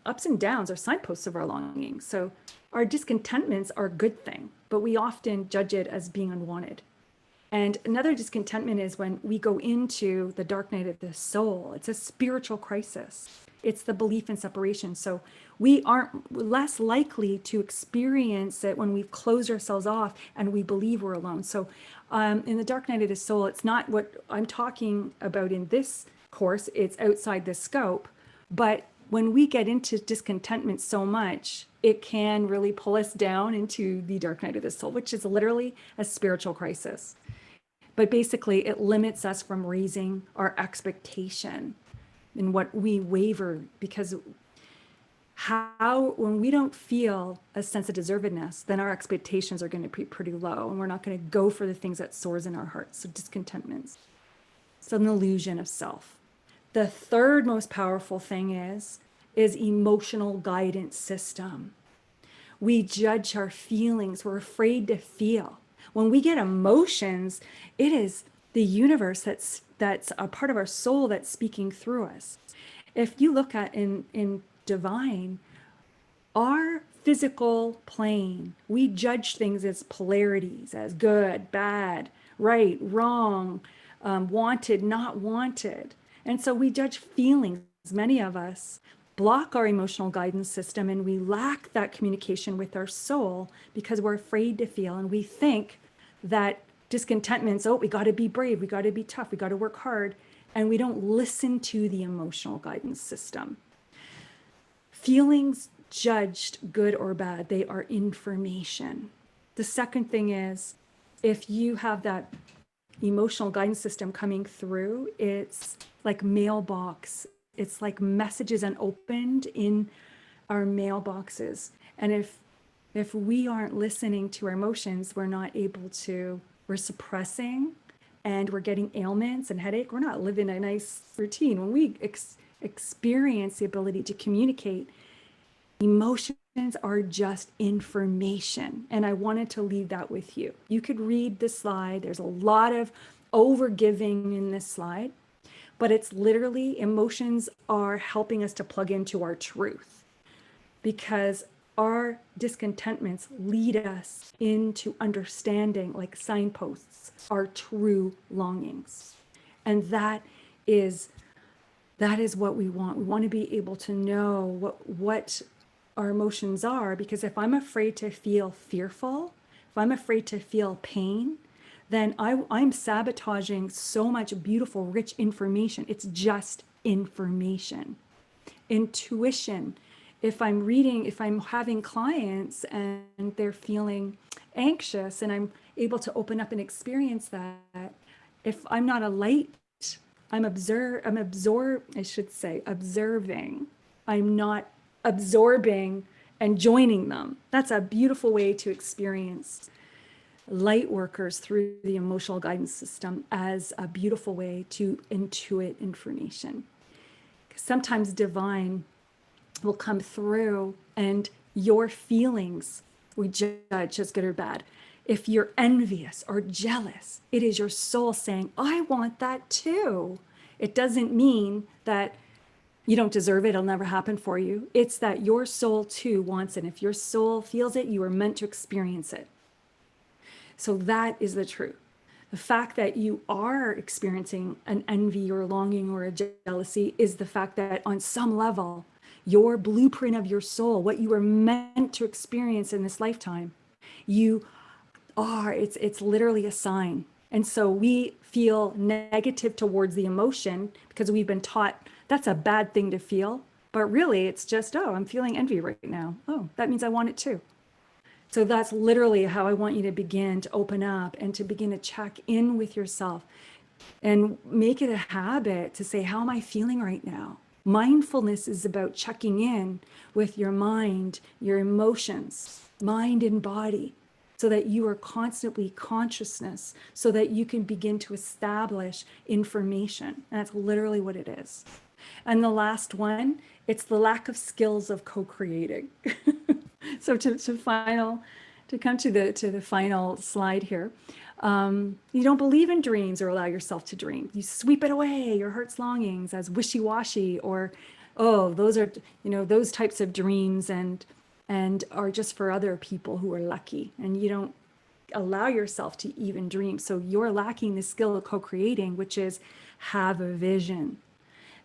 Ups and downs are signposts of our longing. So our discontentments are a good thing, but we often judge it as being unwanted. And another discontentment is when we go into the dark night of the soul. It's a spiritual crisis. It's the belief in separation. So we aren't less likely to experience it when we've closed ourselves off and we believe we're alone. So in the dark night of the soul, it's not what I'm talking about in this course. It's outside the scope. But when we get into discontentment so much, it can really pull us down into the dark night of the soul, which is literally a spiritual crisis. But basically, it limits us from raising our expectation in what we waver, because when we don't feel a sense of deservedness, then our expectations are going to be pretty low, and we're not going to go for the things that soars in our hearts. So discontentments. It's an illusion of self. The third most powerful thing is emotional guidance system. We judge our feelings. We're afraid to feel. When we get emotions, it is the universe that's a part of our soul that's speaking through us. If you look at in divine, our physical plane, we judge things as polarities, as good, bad, right, wrong, wanted, not wanted. And so we judge feelings. Many of us block our emotional guidance system, and we lack that communication with our soul because we're afraid to feel. And we think that discontentment's, we got to be brave, we got to be tough, we got to work hard. And we don't listen to the emotional guidance system. Feelings judged good or bad, they are information. The second thing is, if you have that emotional guidance system coming through, it's like mailbox. It's like messages unopened in our mailboxes. And if we aren't listening to our emotions, we're suppressing, and we're getting ailments and headache. We're not living a nice routine. When we experience the ability to communicate, emotions are just information. And I wanted to leave that with you. You could read the slide. There's a lot of overgiving in this slide, but it's literally emotions are helping us to plug into our truth, because our discontentments lead us into understanding, like signposts, our true longings. And that is That is what we want. We want to be able to know what our emotions are, because if I'm afraid to feel fearful, if I'm afraid to feel pain, then I'm sabotaging so much beautiful, rich information. It's just information. Intuition. If I'm having clients and they're feeling anxious and I'm able to open up and experience that, if I'm not a light, I should say, observing. I'm not absorbing and joining them. That's a beautiful way to experience light workers through the emotional guidance system, as a beautiful way to intuit information. Sometimes divine will come through and your feelings we judge as good or bad. If you're envious or jealous, it is your soul saying, I want that too. It doesn't mean that you don't deserve it, it'll never happen for you. It's that your soul too wants it. If your soul feels it, you are meant to experience it. So that is the truth. The fact that you are experiencing an envy or a longing or a jealousy is the fact that on some level, your blueprint of your soul, what you were meant to experience in this lifetime, you are, it's literally a sign. And so we feel negative towards the emotion because we've been taught that's a bad thing to feel. But really, it's just, oh, I'm feeling envy right now. Oh, that means I want it too. So that's literally how I want you to begin to open up and to begin to check in with yourself and make it a habit to say, how am I feeling right now? Mindfulness is about checking in with your mind, your emotions, mind and body, so that you are constantly consciousness, so that you can begin to establish information. And that's literally what it is. And the last one, it's the lack of skills of co-creating. So to come to the final slide here, you don't believe in dreams or allow yourself to dream. You sweep it away, your heart's longings, as wishy-washy, or oh, those are, those types of dreams and are just for other people who are lucky, and you don't allow yourself to even dream. So you're lacking the skill of co-creating, which is have a vision.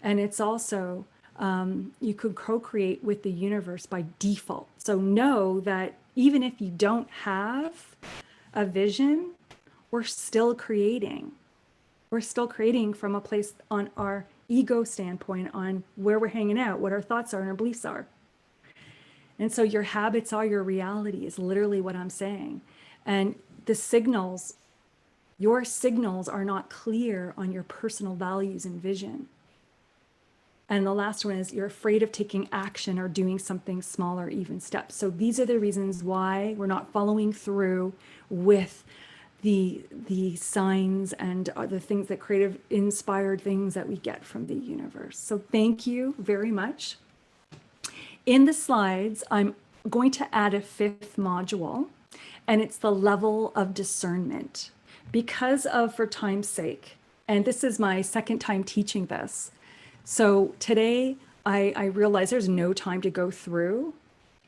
And it's also, you could co-create with the universe by default. So know that even if you don't have a vision, we're still creating. We're still creating from a place on our ego standpoint, on where we're hanging out, what our thoughts are and our beliefs are. And so your habits are your reality is literally what I'm saying. And the signals, your signals are not clear on your personal values and vision. And the last one is you're afraid of taking action or doing something smaller, even steps. So these are the reasons why we're not following through with the signs and the things that creative inspired things that we get from the universe. So thank you very much. In the slides, I'm going to add a fifth module, and it's the level of discernment. Because of, for time's sake, and this is my second time teaching this, so today I realize there's no time to go through,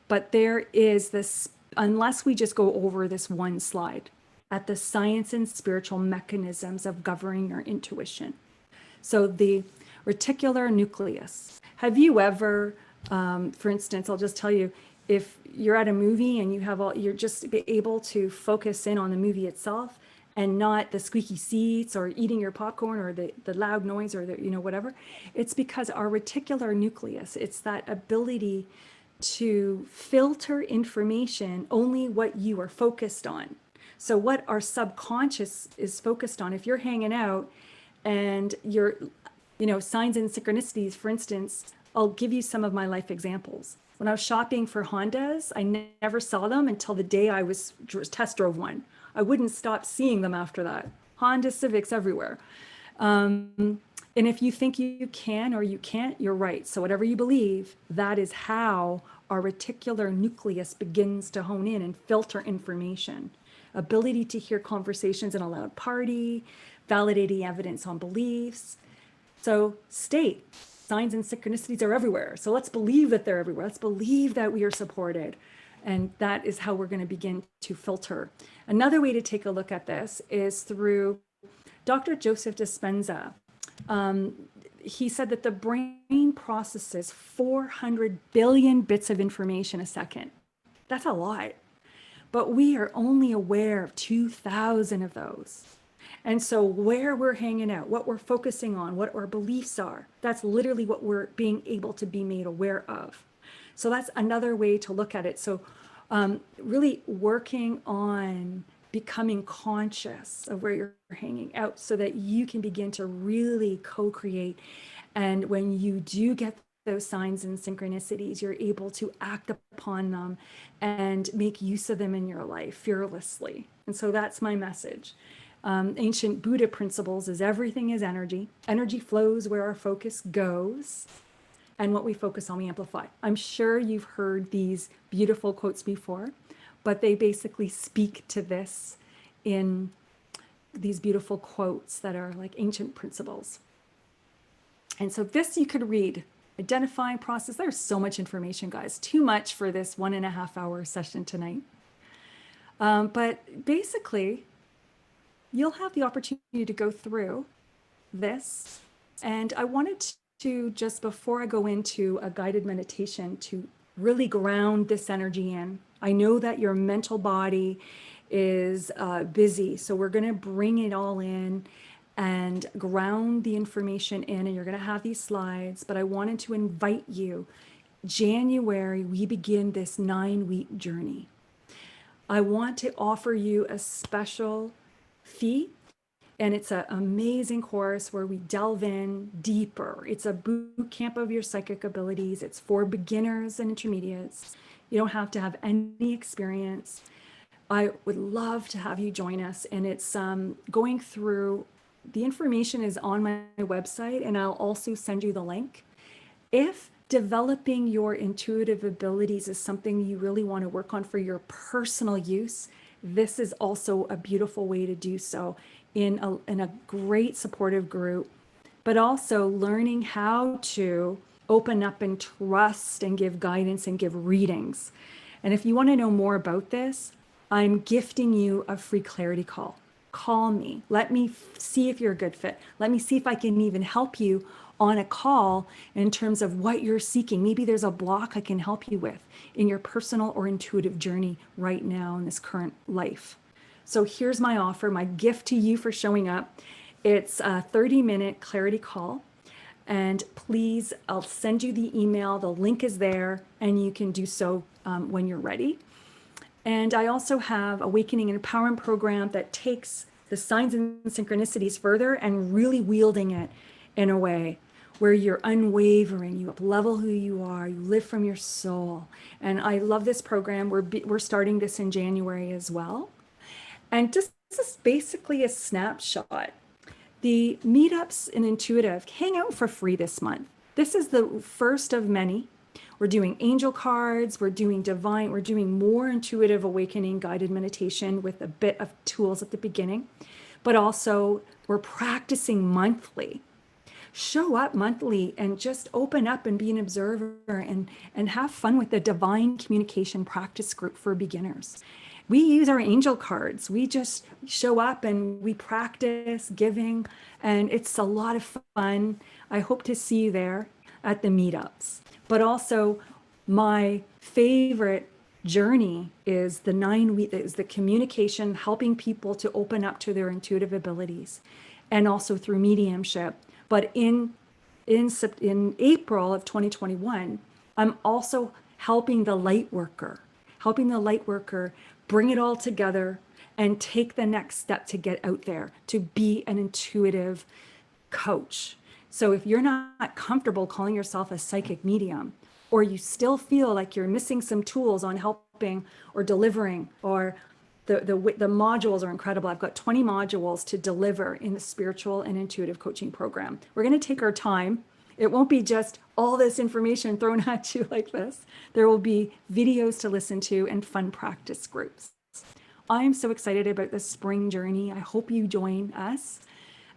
but there is this, unless we just go over this one slide, at the science and spiritual mechanisms of governing your intuition. So the reticular nucleus. Have you ever, for instance, I'll just tell you, if you're at a movie and you're just able to focus in on the movie itself and not the squeaky seats or eating your popcorn or the loud noise or the, whatever, it's because our reticular nucleus, it's that ability to filter information, only what you are focused on. So what our subconscious is focused on, if you're hanging out and you're, signs and synchronicities, for instance, I'll give you some of my life examples. When I was shopping for Hondas, I never saw them until the day I test drove one. I wouldn't stop seeing them after that. Honda Civics everywhere. And if you think you can or you can't, you're right. So whatever you believe, that is how our reticular nucleus begins to hone in and filter information. Ability to hear conversations in a loud party, validating evidence on beliefs. So state, signs and synchronicities are everywhere. So let's believe that they're everywhere. Let's believe that we are supported. And that is how we're going to begin to filter. Another way to take a look at this is through Dr. Joseph Dispenza. he said that the brain processes 400 billion bits of information a second. That's a lot. But we are only aware of 2,000 of those. And so where we're hanging out, what we're focusing on, what our beliefs are, that's literally what we're being able to be made aware of. So that's another way to look at it. So really working on becoming conscious of where you're hanging out so that you can begin to really co-create. And when you do get those signs and synchronicities, you're able to act upon them and make use of them in your life fearlessly. And so that's my message. Ancient Buddha principles is everything is energy. Energy flows where our focus goes, and what we focus on, we amplify. I'm sure you've heard these beautiful quotes before, but they basically speak to this in these beautiful quotes that are like ancient principles. And so this you could read. Identifying process. There's so much information, guys. Too much for this 1.5 hour session tonight. But basically, you'll have the opportunity to go through this. And I wanted to, just before I go into a guided meditation, to really ground this energy in. I know that your mental body is busy, so we're going to bring it all in and ground the information in, and you're going to have these slides, but I wanted to invite you. January, we begin this 9-week journey. I want to offer you a special fee, and it's an amazing course where we delve in deeper. It's a boot camp of your psychic abilities. It's for beginners and intermediates. You don't have to have any experience. I would love to have you join us, and it's going through. The information is on my website, and I'll also send you the link. If developing your intuitive abilities is something you really want to work on for your personal use, this is also a beautiful way to do so in a great supportive group, but also learning how to open up and trust and give guidance and give readings. And if you want to know more about this, I'm gifting you a free clarity call. Call me. Let me see if you're a good fit. Let me see if I can even help you on a call in terms of what you're seeking. Maybe there's a block I can help you with in your personal or intuitive journey right now in this current life. So here's my offer, my gift to you for showing up. It's a 30-minute clarity call. And please, I'll send you the email. The link is there, and you can do so when you're ready. And I also have Awakening and Empowerment program that takes the signs and synchronicities further and really wielding it in a way where you're unwavering, you up-level who you are, you live from your soul. And I love this program. We're starting this in January as well. And this is basically a snapshot. The meetups in Intuitive hang out for free this month. This is the first of many. We're doing angel cards, we're doing divine, we're doing more intuitive awakening guided meditation with a bit of tools at the beginning, but also we're practicing monthly. Show up monthly and just open up and be an observer and have fun with the divine communication practice group for beginners. We use our angel cards. We just show up and we practice giving, and it's a lot of fun. I hope to see you there at the meetups. But also my favorite journey is the 9-week, is the communication, helping people to open up to their intuitive abilities, and also through mediumship. But in April of 2021, I'm also helping the light worker bring it all together and take the next step to get out there, to be an intuitive coach. So if you're not comfortable calling yourself a psychic medium, or you still feel like you're missing some tools on helping or delivering, or the modules are incredible. I've got 20 modules to deliver in the spiritual and intuitive coaching program. We're going to take our time. It won't be just all this information thrown at you like this. There will be videos to listen to and fun practice groups. I'm so excited about the spring journey. I hope you join us.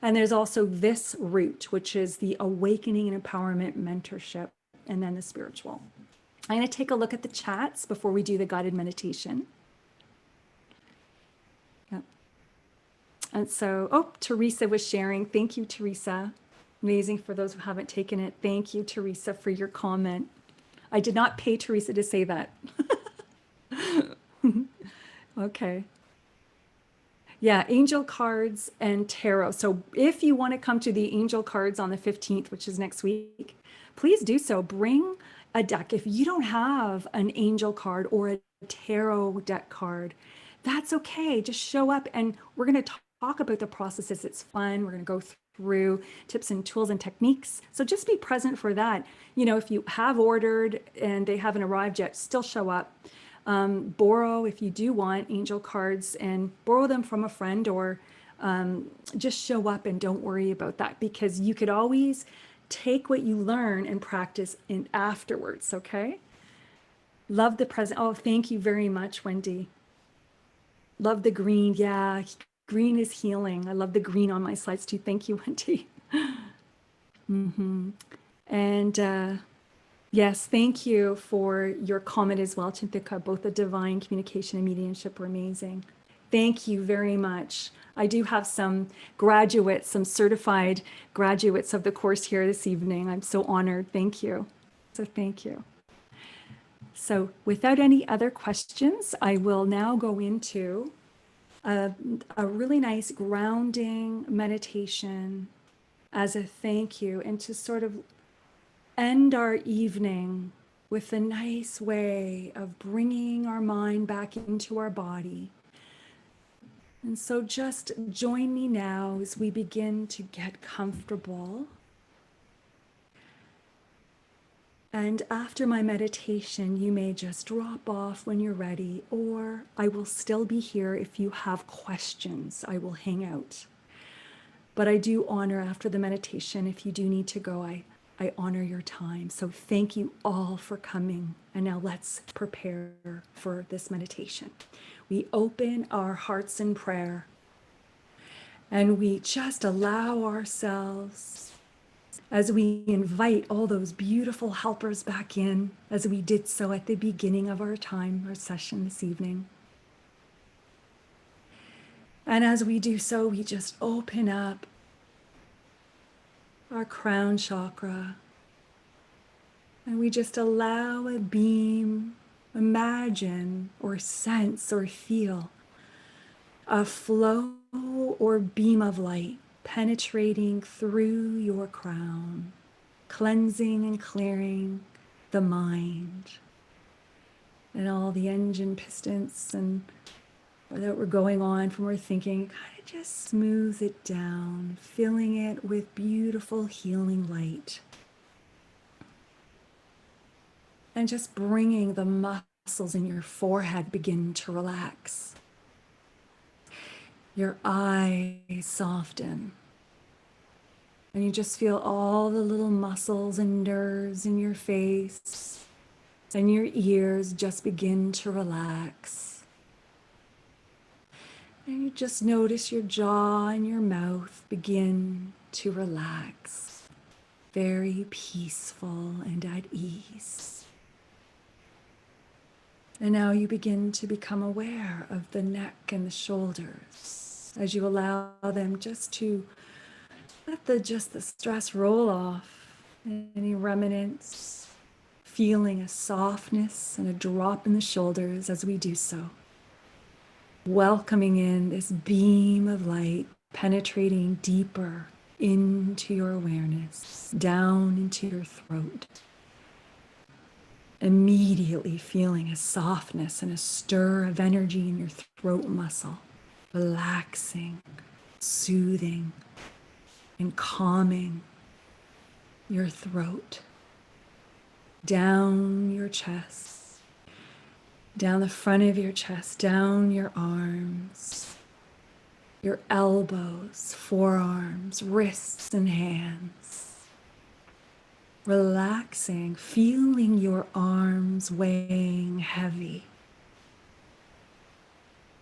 And there's also this route, which is the Awakening and Empowerment Mentorship, and then the spiritual. I'm going to take a look at the chats before we do the guided meditation. Yep. And so, Teresa was sharing. Thank you, Teresa. Amazing. For those who haven't taken it, thank you, Teresa, for your comment. I did not pay Teresa to say that. Okay. Yeah, angel cards and tarot. So if you want to come to the angel cards on the 15th, which is next week, please do so. Bring a deck. If you don't have an angel card or a tarot deck card, that's okay. Just show up and we're going to talk about the processes. It's fun. We're going to go through tips and tools and techniques. So just be present for that. You know, if you have ordered and they haven't arrived yet, still show up. Borrow, if you do want angel cards, and borrow them from a friend, or just show up and don't worry about that, because you could always take what you learn and practice in afterwards. Okay. Love the present. Oh, thank you very much, Wendy. Love the green. Yeah. Green is healing. I love the green on my slides too. Thank you, Wendy. And yes, thank you for your comment as well, Chinthika. Both the divine communication and mediumship were amazing. Thank you very much. I do have some graduates, some certified graduates of the course here this evening. I'm so honored. Thank you. So thank you. So without any other questions, I will now go into a really nice grounding meditation as a thank you, and to sort of end our evening with a nice way of bringing our mind back into our body. And so just join me now as we begin to get comfortable. And after my meditation, you may just drop off when you're ready, or I will still be here if you have questions. I will hang out. But I do honor, after the meditation, if you do need to go, I honor your time. So thank you all for coming. And now let's prepare for this meditation. We open our hearts in prayer, and we just allow ourselves, as we invite all those beautiful helpers back in, as we did so at the beginning of our time, our session this evening. And as we do so, we just open up our crown chakra, and we just allow a beam, imagine or sense or feel a flow or beam of light penetrating through your crown, cleansing and clearing the mind and all the engine pistons and that were going on from our thinking. Kind of just smooth it down, filling it with beautiful healing light, and just bringing the muscles in your forehead begin to relax. Your eyes soften, and you just feel all the little muscles and nerves in your face, and your ears just begin to relax. And you just notice your jaw and your mouth begin to relax, very peaceful and at ease. And now you begin to become aware of the neck and the shoulders as you allow them just to let the stress roll off, any remnants, feeling a softness and a drop in the shoulders as we do so. Welcoming in this beam of light, penetrating deeper into your awareness, down into your throat. Immediately feeling a softness and a stir of energy in your throat muscle, relaxing, soothing, and calming your throat, down your chest, down the front of your chest, down your arms, your elbows, forearms, wrists, and hands. Relaxing, feeling your arms weighing heavy.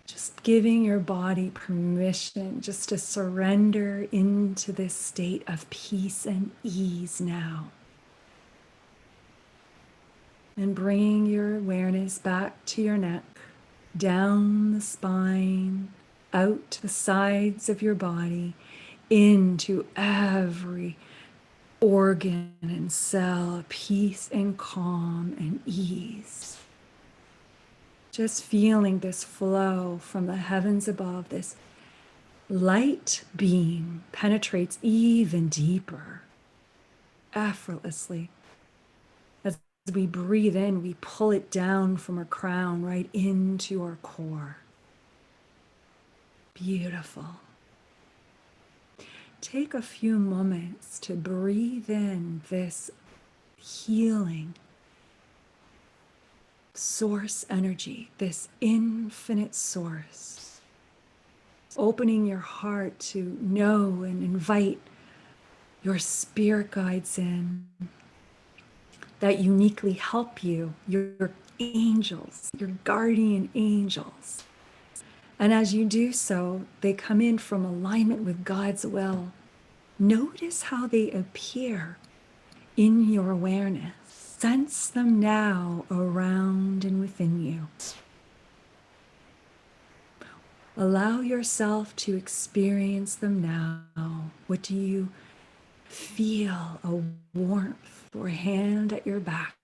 Just giving your body permission just to surrender into this state of peace and ease now. And bringing your awareness back to your neck, down the spine, out to the sides of your body, into every organ and cell, peace and calm and ease. Just feeling this flow from the heavens above, this light beam penetrates even deeper, effortlessly. As we breathe in, we pull it down from our crown right into our core. Beautiful. Take a few moments to breathe in this healing source energy, this infinite source. Opening your heart to know and invite your spirit guides in that uniquely help you, your angels, your guardian angels. And as you do so, they come in from alignment with God's will. Notice how they appear in your awareness. Sense them now around and within you. Allow yourself to experience them now. What do you feel? A warmth or a hand at your back?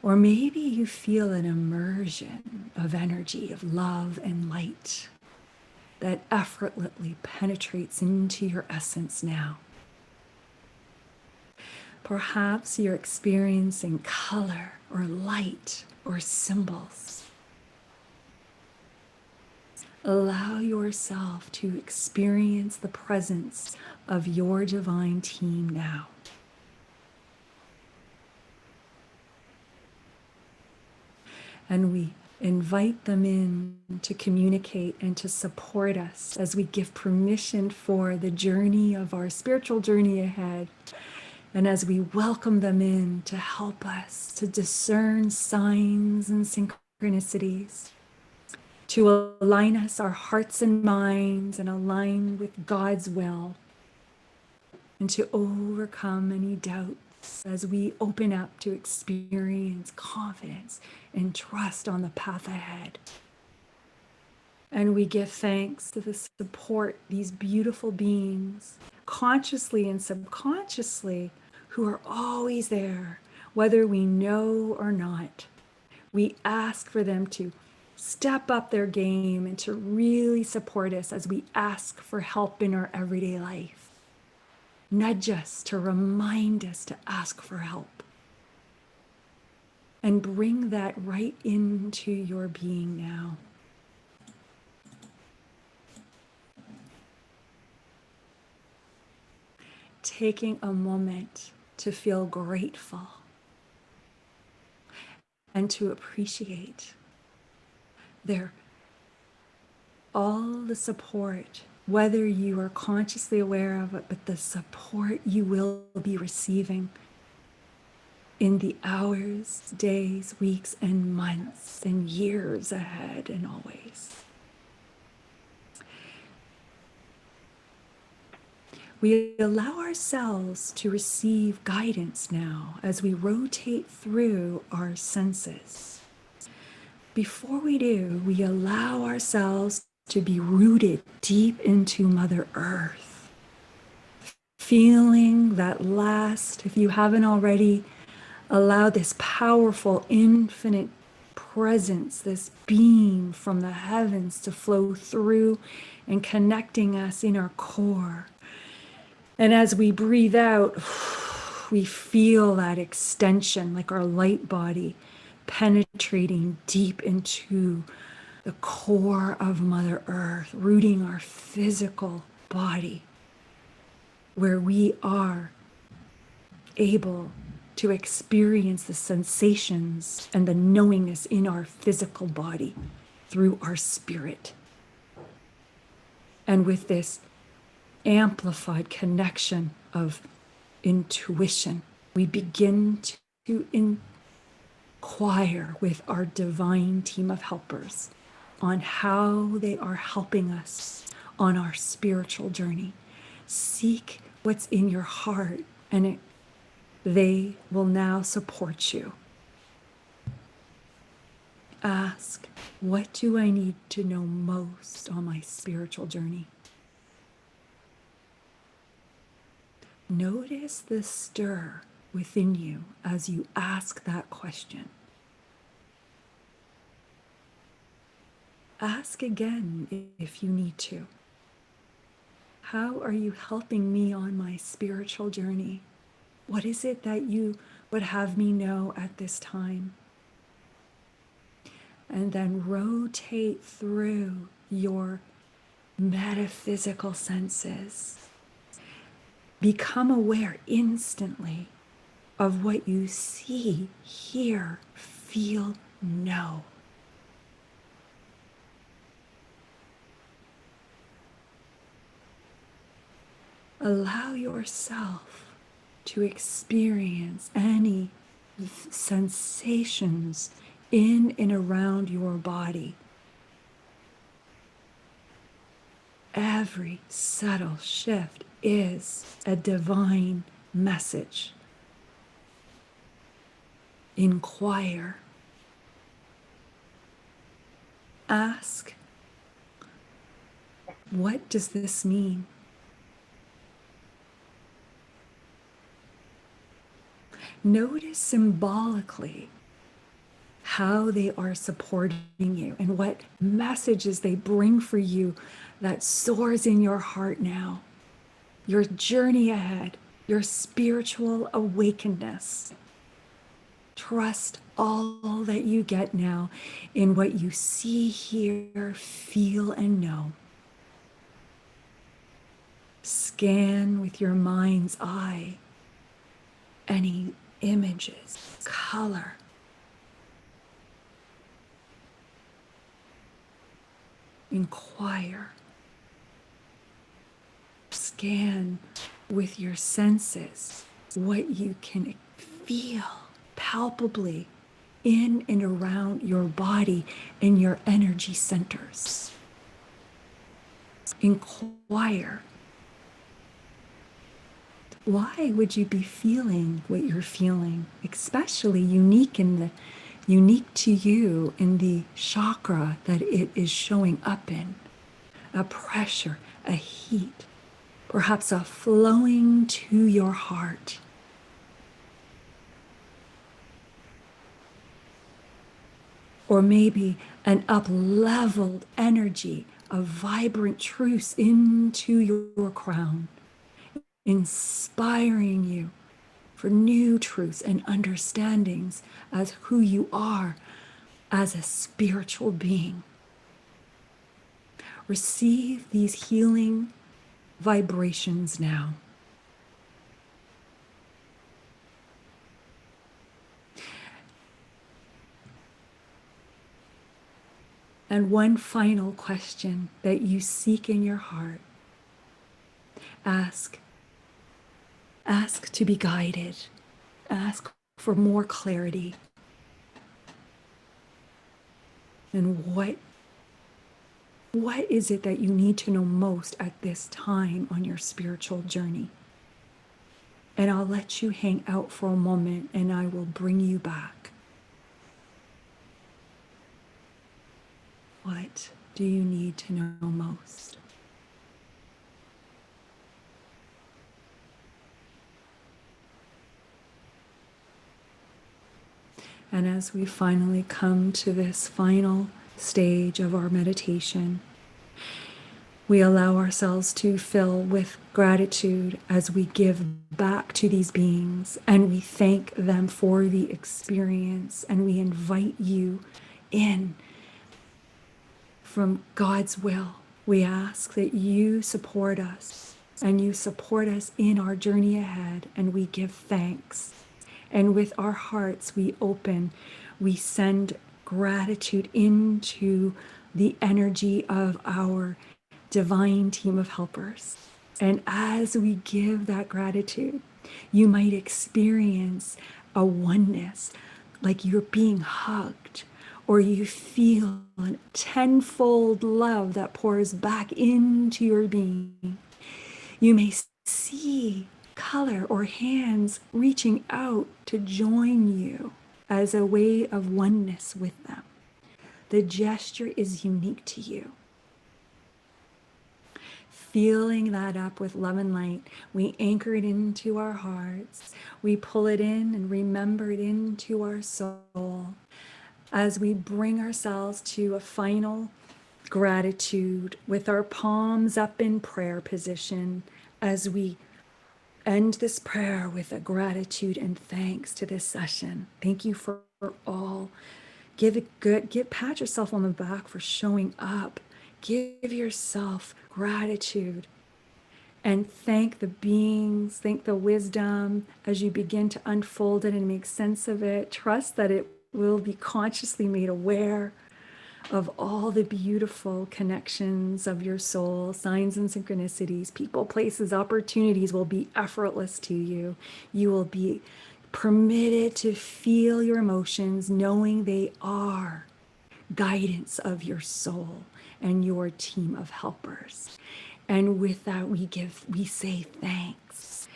Or maybe you feel an immersion of energy, of love and light that effortlessly penetrates into your essence now. Perhaps you're experiencing color or light or symbols. Allow yourself to experience the presence of your divine team now. And we invite them in to communicate and to support us as we give permission for the journey of our spiritual journey ahead. And as we welcome them in to help us to discern signs and synchronicities, to align us, our hearts and minds, and align with God's will, and to overcome any doubts as we open up to experience confidence and trust on the path ahead. And we give thanks to the support, these beautiful beings, consciously and subconsciously, who are always there, whether we know or not. We ask for them to step up their game and to really support us as we ask for help in our everyday life. Nudge us to remind us to ask for help. And bring that right into your being now. Taking a moment to feel grateful and to appreciate all the support, whether you are consciously aware of it, but the support you will be receiving in the hours, days, weeks, and months, and years ahead, and always. We allow ourselves to receive guidance now as we rotate through our senses. Before we do, we allow ourselves to be rooted deep into Mother Earth. Feeling that last, if you haven't already, allow this powerful, infinite presence, this beam from the heavens to flow through and connecting us in our core. And as we breathe out, we feel that extension, like our light body penetrating deep into the core of Mother Earth, rooting our physical body, where we are able to experience the sensations and the knowingness in our physical body through our spirit. And with this amplified connection of intuition, we begin to inquire with our divine team of helpers on how they are helping us on our spiritual journey. Seek what's in your heart, and they will now support you. Ask, what do I need to know most on my spiritual journey? Notice the stir within you as you ask that question. Ask again if you need to. How are you helping me on my spiritual journey? What is it that you would have me know at this time? And then rotate through your metaphysical senses. Become aware instantly of what you see, hear, feel, know. Allow yourself to experience any sensations in and around your body. Every subtle shift is a divine message. Inquire. Ask, what does this mean? Notice symbolically how they are supporting you and what messages they bring for you that soars in your heart now. Your journey ahead, your spiritual awakenedness. Trust all that you get now in what you see, hear, feel, and know. Scan with your mind's eye any images, color. Inquire. Scan with your senses what you can feel palpably in and around your body and your energy centers. Inquire. Why would you be feeling what you're feeling, especially unique to you in the chakra that it is showing up in? A pressure, a heat, perhaps a flowing to your heart. Or maybe an up-leveled energy, a vibrant truth into your crown, inspiring you for new truths and understandings as who you are as a spiritual being. Receive these healing vibrations now. And one final question that you seek in your heart. Ask to be guided. Ask for more clarity. And what is it that you need to know most at this time on your spiritual journey? And I'll let you hang out for a moment and I will bring you back. What do you need to know most? And as we finally come to this final stage of our meditation, we allow ourselves to fill with gratitude as we give back to these beings and we thank them for the experience and we invite you in from God's will. We ask that you support us and you support us in our journey ahead, and we give thanks. And with our hearts we open, we send gratitude into the energy of our divine team of helpers. And as we give that gratitude, you might experience a oneness, like you're being hugged, or you feel a tenfold love that pours back into your being. You may see color or hands reaching out to join you as a way of oneness with them. The gesture is unique to you. filling that up with love and light. We anchor it into our hearts. We pull it in and remember it into our soul as we bring ourselves to a final gratitude with our palms up in prayer position as we end this prayer with a gratitude and thanks to this session. Thank you for all. Pat yourself on the back for showing up. Give yourself gratitude and thank the beings, thank the wisdom as you begin to unfold it and make sense of it. Trust that it will be consciously made aware of all the beautiful connections of your soul, signs and synchronicities, people, places, opportunities will be effortless to you. You will be permitted to feel your emotions, knowing they are guidance of your soul and your team of helpers. And with that, we say thanks,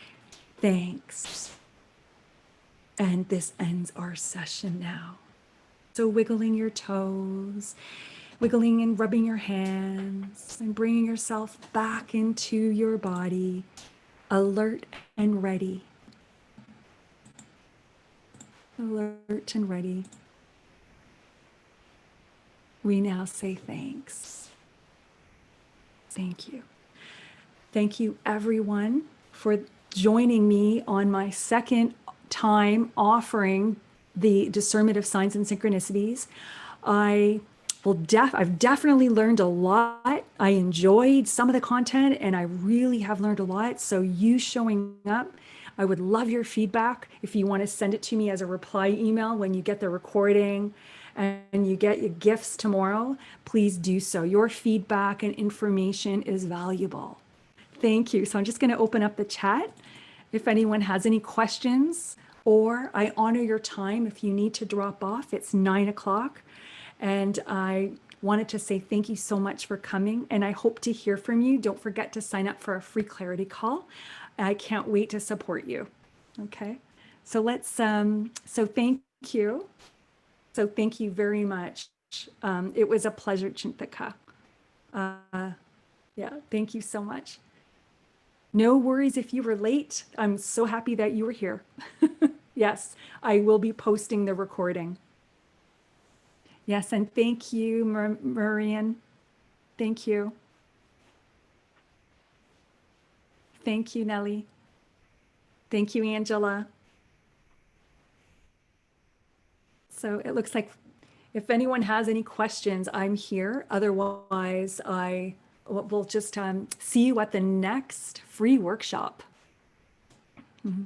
thanks. And this ends our session now. So wiggling your toes, wiggling and rubbing your hands, and bringing yourself back into your body, alert and ready. Alert and ready. We now say thanks. Thank you. Thank you, everyone, for joining me on my second time offering the discernment of signs and synchronicities. I've definitely learned a lot. I enjoyed some of the content and I really have learned a lot. So you showing up, I would love your feedback. If you want to send it to me as a reply email when you get the recording and you get your gifts tomorrow, please do so. Your feedback and information is valuable. Thank you. So I'm just going to open up the chat. If anyone has any questions, or I honor your time if you need to drop off. It's 9 o'clock. And I wanted to say thank you so much for coming. And I hope to hear from you. Don't forget to sign up for a free clarity call. I can't wait to support you. Okay. So so thank you. So thank you very much. It was a pleasure, Chinthika. Yeah, thank you so much. No worries if you were late. I'm so happy that you were here. Yes, I will be posting the recording. Yes, and thank you, Marian. Thank you. Thank you, Nellie. Thank you, Angela. So it looks like if anyone has any questions, I'm here. Otherwise, I will just see you at the next free workshop. Mm-hmm.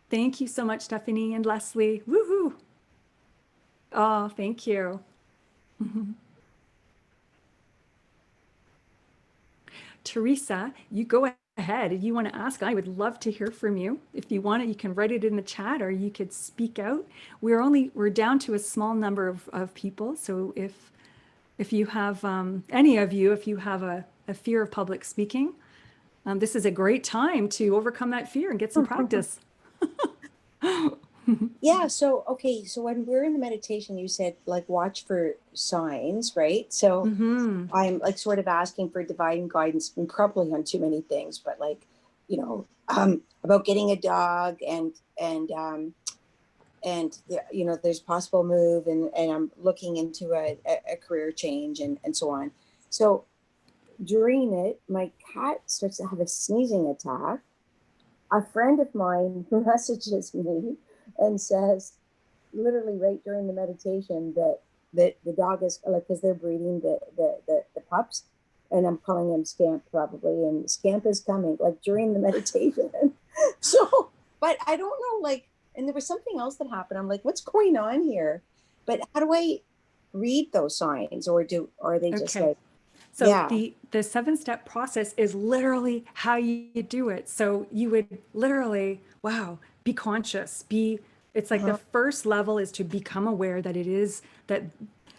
Thank you so much, Stephanie and Leslie. Woohoo! Oh, thank you. Teresa, you go ahead. If you want to ask, I would love to hear from you. If you want it, you can write it in the chat or you could speak out. We're down to a small number of people. So if you have, any of you, if you have a fear of public speaking, this is a great time to overcome that fear and get some practice. Yeah. So, okay. So when we're in the meditation, you said like watch for signs, right? So I'm like sort of asking for divine guidance and probably on too many things, but like, about getting a dog and there's possible move and I'm looking into a career change and so on. So during it, my cat starts to have a sneezing attack. A friend of mine messages me and says, literally right during the meditation, that the dog is like, because they're breeding the pups, and I'm calling him Scamp probably, and Scamp is coming like during the meditation. So, but I don't know, like, and there was something else that happened. I'm like, what's going on here? But how do I read those signs, or are they just like? So yeah. The 7-step process is literally how you do it. So you would literally, be conscious, it's like the first level is to become aware that it is that.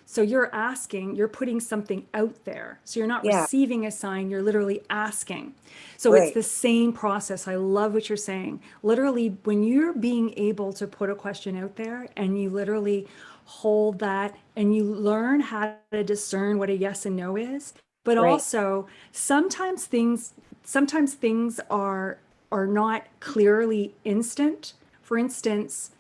So you're putting something out there. So you're not receiving a sign, you're literally asking. So it's the same process. I love what you're saying. Literally, when you're being able to put a question out there and you literally hold that, and you learn how to discern what a yes and no is. But Right. also sometimes things are not clearly instant. For instance,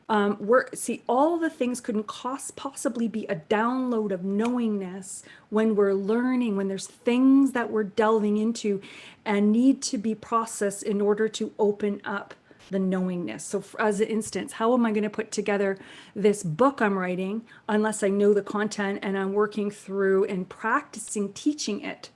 all the things couldn't possibly be a download of knowingness when we're learning, when there's things that we're delving into and need to be processed in order to open up the knowingness. So as an instance, how am I going to put together this book I'm writing unless I know the content and I'm working through and practicing teaching it?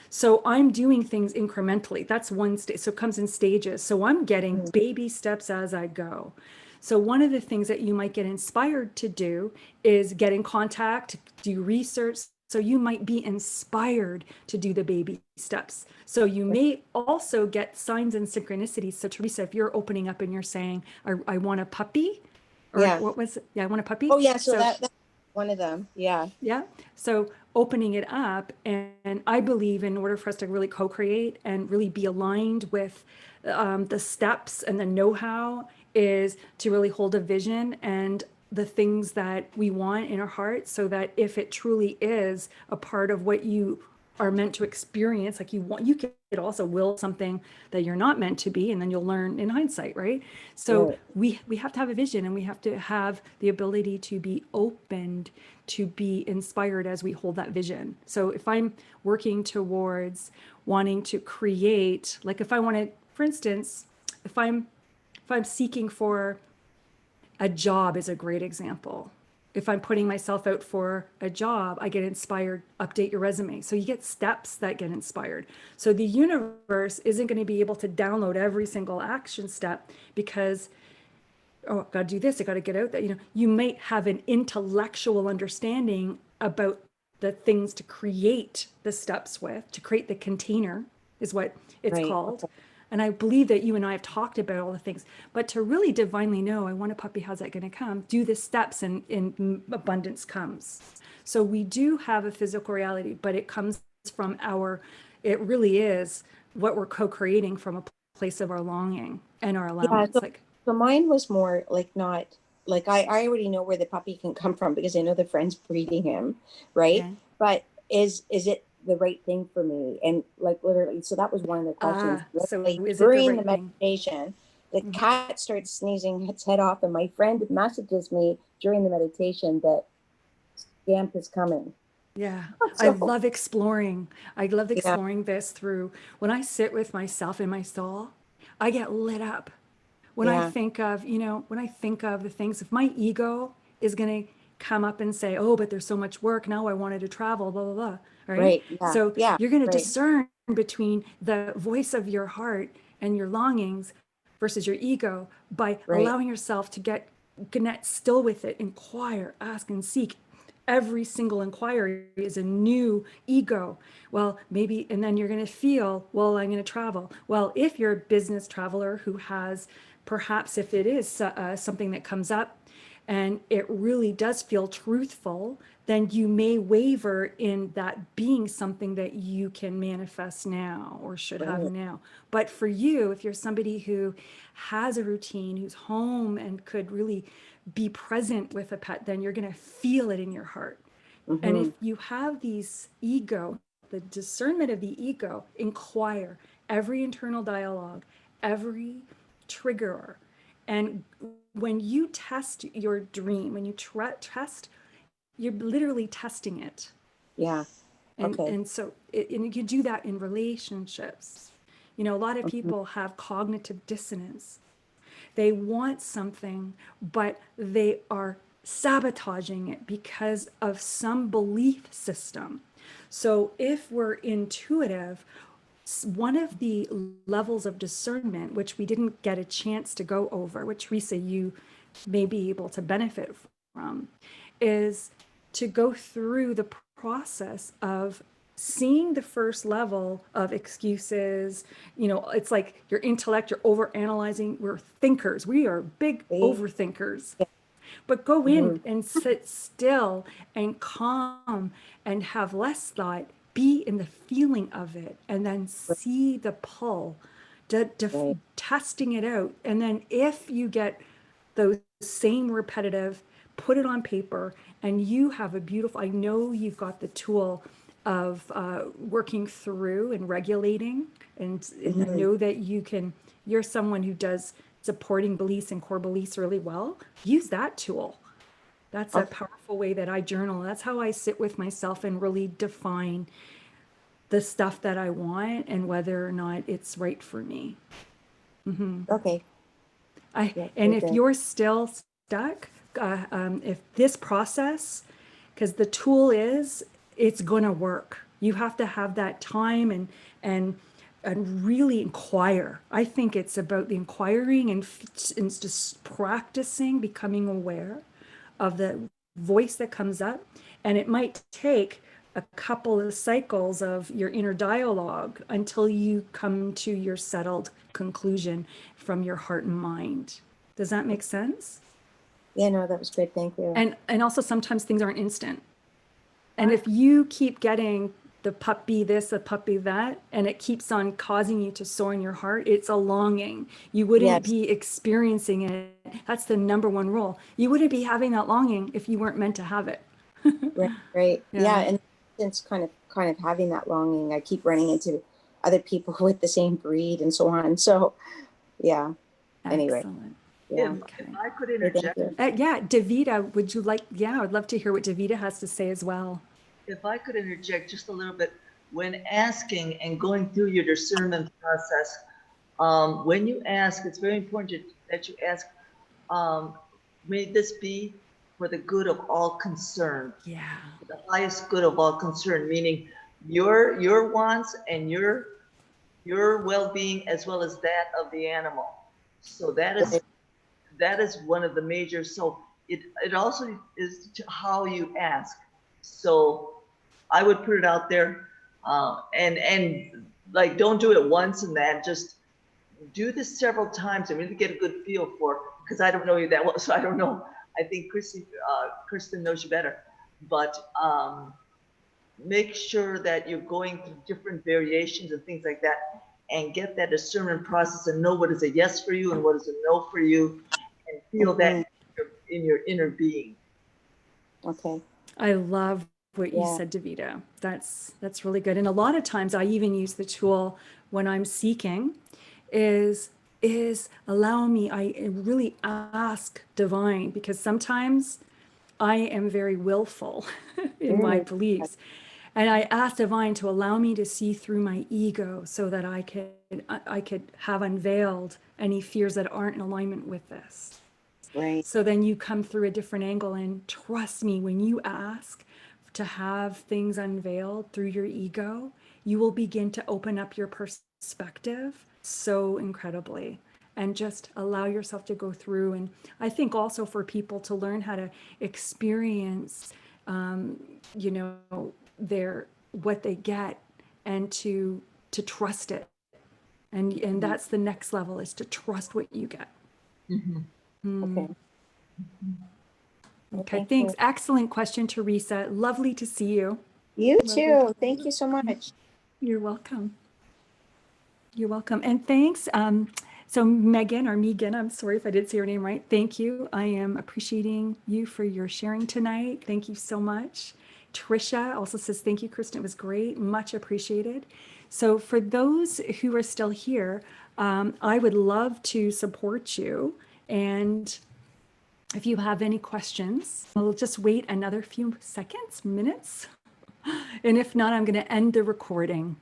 So I'm doing things incrementally. That's one stage. So it comes in stages. So I'm getting Mhm. baby steps as I go. So one of the things that you might get inspired to do is get in contact, do research. So you might be inspired to do the baby steps. So you may also get signs and synchronicities. So Teresa, if you're opening up and you're saying, I want a puppy, or Yeah. what was it? Yeah, I want a puppy. Oh yeah. So So that's one of them. Yeah. yeah. So opening it up, and I believe in order for us to really co-create and really be aligned with the steps and the know-how is to really hold a vision and the things that we want in our heart, so that if it truly is a part of what you are meant to experience, like you could also will something that you're not meant to be, and then you'll learn in hindsight, right? So Right. we have to have a vision, and we have to have the ability to be opened, to be inspired as we hold that vision. So if I'm working towards wanting to create, like if I want to, for instance, if I'm seeking for a job, is a great example. If I'm putting myself out for a job, I get inspired, update your resume. So you get steps that get inspired. So the universe isn't going to be able to download every single action step because, oh, I've got to do this, I got to get out there. You might have an intellectual understanding about the things to create the steps with, to create the container is what it's Right. called. Okay. And I believe that you and I have talked about all the things, but to really divinely know, I want a puppy, how's that going to come? Do the steps, and in abundance comes. So we do have a physical reality, but it comes from it really is what we're co-creating from a place of our longing and our Yeah. allowance. So, Like, so mine was more like not like I already know where the puppy can come from because I know the friend's breeding him, right? okay. But is it the right thing for me? And like literally, so that was one of the questions. So Literally is it the during the right thing? meditation, the Mhm. cat starts sneezing its head off, and my friend messages me during the meditation that Scamp is coming. Yeah, I So love exploring. I love yeah, exploring this through when I sit with myself in my soul, I get lit up. yeah, When I think of the things, if my ego is going to come up and say, oh, but there's so much work. Now I wanted to travel, blah, blah, blah. Right. right, yeah, So yeah, you're going to right, discern between the voice of your heart and your longings versus your ego by right, allowing yourself to connect still with it, inquire, ask, and seek. Every single inquiry is a new ego. Well, maybe, and then you're going to feel, well, I'm going to travel. Well, if you're a business traveler who has, perhaps if it is something that comes up and it really does feel truthful, then you may waver in that being something that you can manifest now or should have right. now. But for you, if you're somebody who has a routine, who's home and could really be present with a pet, then you're going to feel it in your heart. And if Mm-hmm. you have these ego, the discernment of the ego, inquire every internal dialogue, every trigger. And when you test your dream, when you test, you're literally testing it. Yeah. And, Okay. and so, and you do that in relationships. A lot of Mhm. people have cognitive dissonance. They want something, but they are sabotaging it because of some belief system. So if we're intuitive, one of the levels of discernment, which we didn't get a chance to go over, which Teresa, you may be able to benefit from, is to go through the process of seeing the first level of excuses. It's like your intellect, you're over analyzing. We're thinkers, we are big Yeah. overthinkers. But go in Mhm. and sit still and calm and have less thought, be in the feeling of it, and then see the pull, Right. testing it out. And then if you get those same repetitive put it on paper, and you have a beautiful, I know you've got the tool of working through and regulating, and I know that you're someone who does supporting beliefs and core beliefs really well. Use that tool. That's a powerful way that I journal. That's how I sit with myself and really define the stuff that I want and whether or not it's right for me. Okay. And very if good. you're still stuck, if this process, because the tool it's going to work. You have to have that time and really inquire. I think it's about the inquiring and just practicing becoming aware of the voice that comes up. And it might take a couple of cycles of your inner dialogue until you come to your settled conclusion from your heart and mind. Does that make sense? Yeah, no, that was good. Thank you. And also sometimes things aren't instant. And if you keep getting the puppy this, the puppy that, and it keeps on causing you to soar in your heart, it's a longing. You wouldn't Yes. be experiencing it. That's the number one rule. You wouldn't be having that longing if you weren't meant to have it. Right, right. Yeah. Yeah, and since kind of having that longing, I keep running into other people with the same breed and so on. So, yeah. Anyway, Excellent. yeah. If I could Thank interject, you. Yeah, Davida, would you like, yeah, I'd love to hear what Davida has to say as well. if I could interject just a little bit, when asking and going through your discernment process, when you ask, it's very important that you ask, may this be for the good of all concerned, Yeah. the highest good of all concerned, meaning your wants and your well-being as well as that of the animal. So that is one of the major. So it also is how you ask. So I would put it out there, and like don't do it once and then just do this several times and really get a good feel for. Because I don't know you that well, so I don't know. I think Kristen knows you better, but make sure that you're going through different variations and things like that, and get that discernment process and know what is a yes for you and what is a no for you, and feel that in your inner being. Okay. I love what you Yeah. said, Davida. That's really good. And a lot of times I even use the tool when I'm seeking is allow me, I really ask divine, because sometimes I am very willful in my beliefs. And I ask divine to allow me to see through my ego so that I could have unveiled any fears that aren't in alignment with this. Right. So then you come through a different angle, and trust me, when you ask to have things unveiled through your ego, you will begin to open up your perspective so incredibly, and just allow yourself to go through. And I think also for people to learn how to experience, you know, what they get, and to trust it. And that's the next level, is to trust what you get. Okay. Okay, Thank thanks. you. Excellent question, Teresa. Lovely to see you. You too. Thank you so much. You're welcome. You're welcome. And thanks. So Megan, I'm sorry if I didn't say your name right. Thank you. I am appreciating you for your sharing tonight. Thank you so much. Trisha also says, thank you, Kristen. It was great. Much appreciated. So for those who are still here, I would love to support you. And if you have any questions, we'll just wait another few seconds, minutes. And if not, I'm going to end the recording.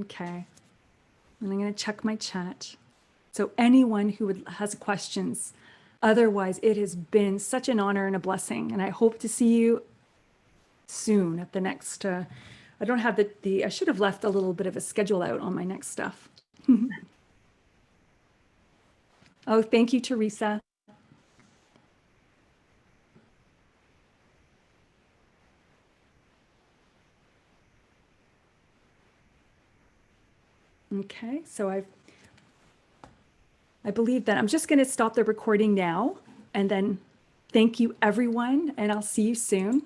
Okay. And I'm going to check my chat. So anyone who has questions, otherwise it has been such an honor and a blessing. And I hope to see you soon at the next, I don't have I should have left a little bit of a schedule out on my next stuff. Oh, thank you, Teresa. Okay, so I believe that I'm just going to stop the recording now, and then thank you everyone, and I'll see you soon.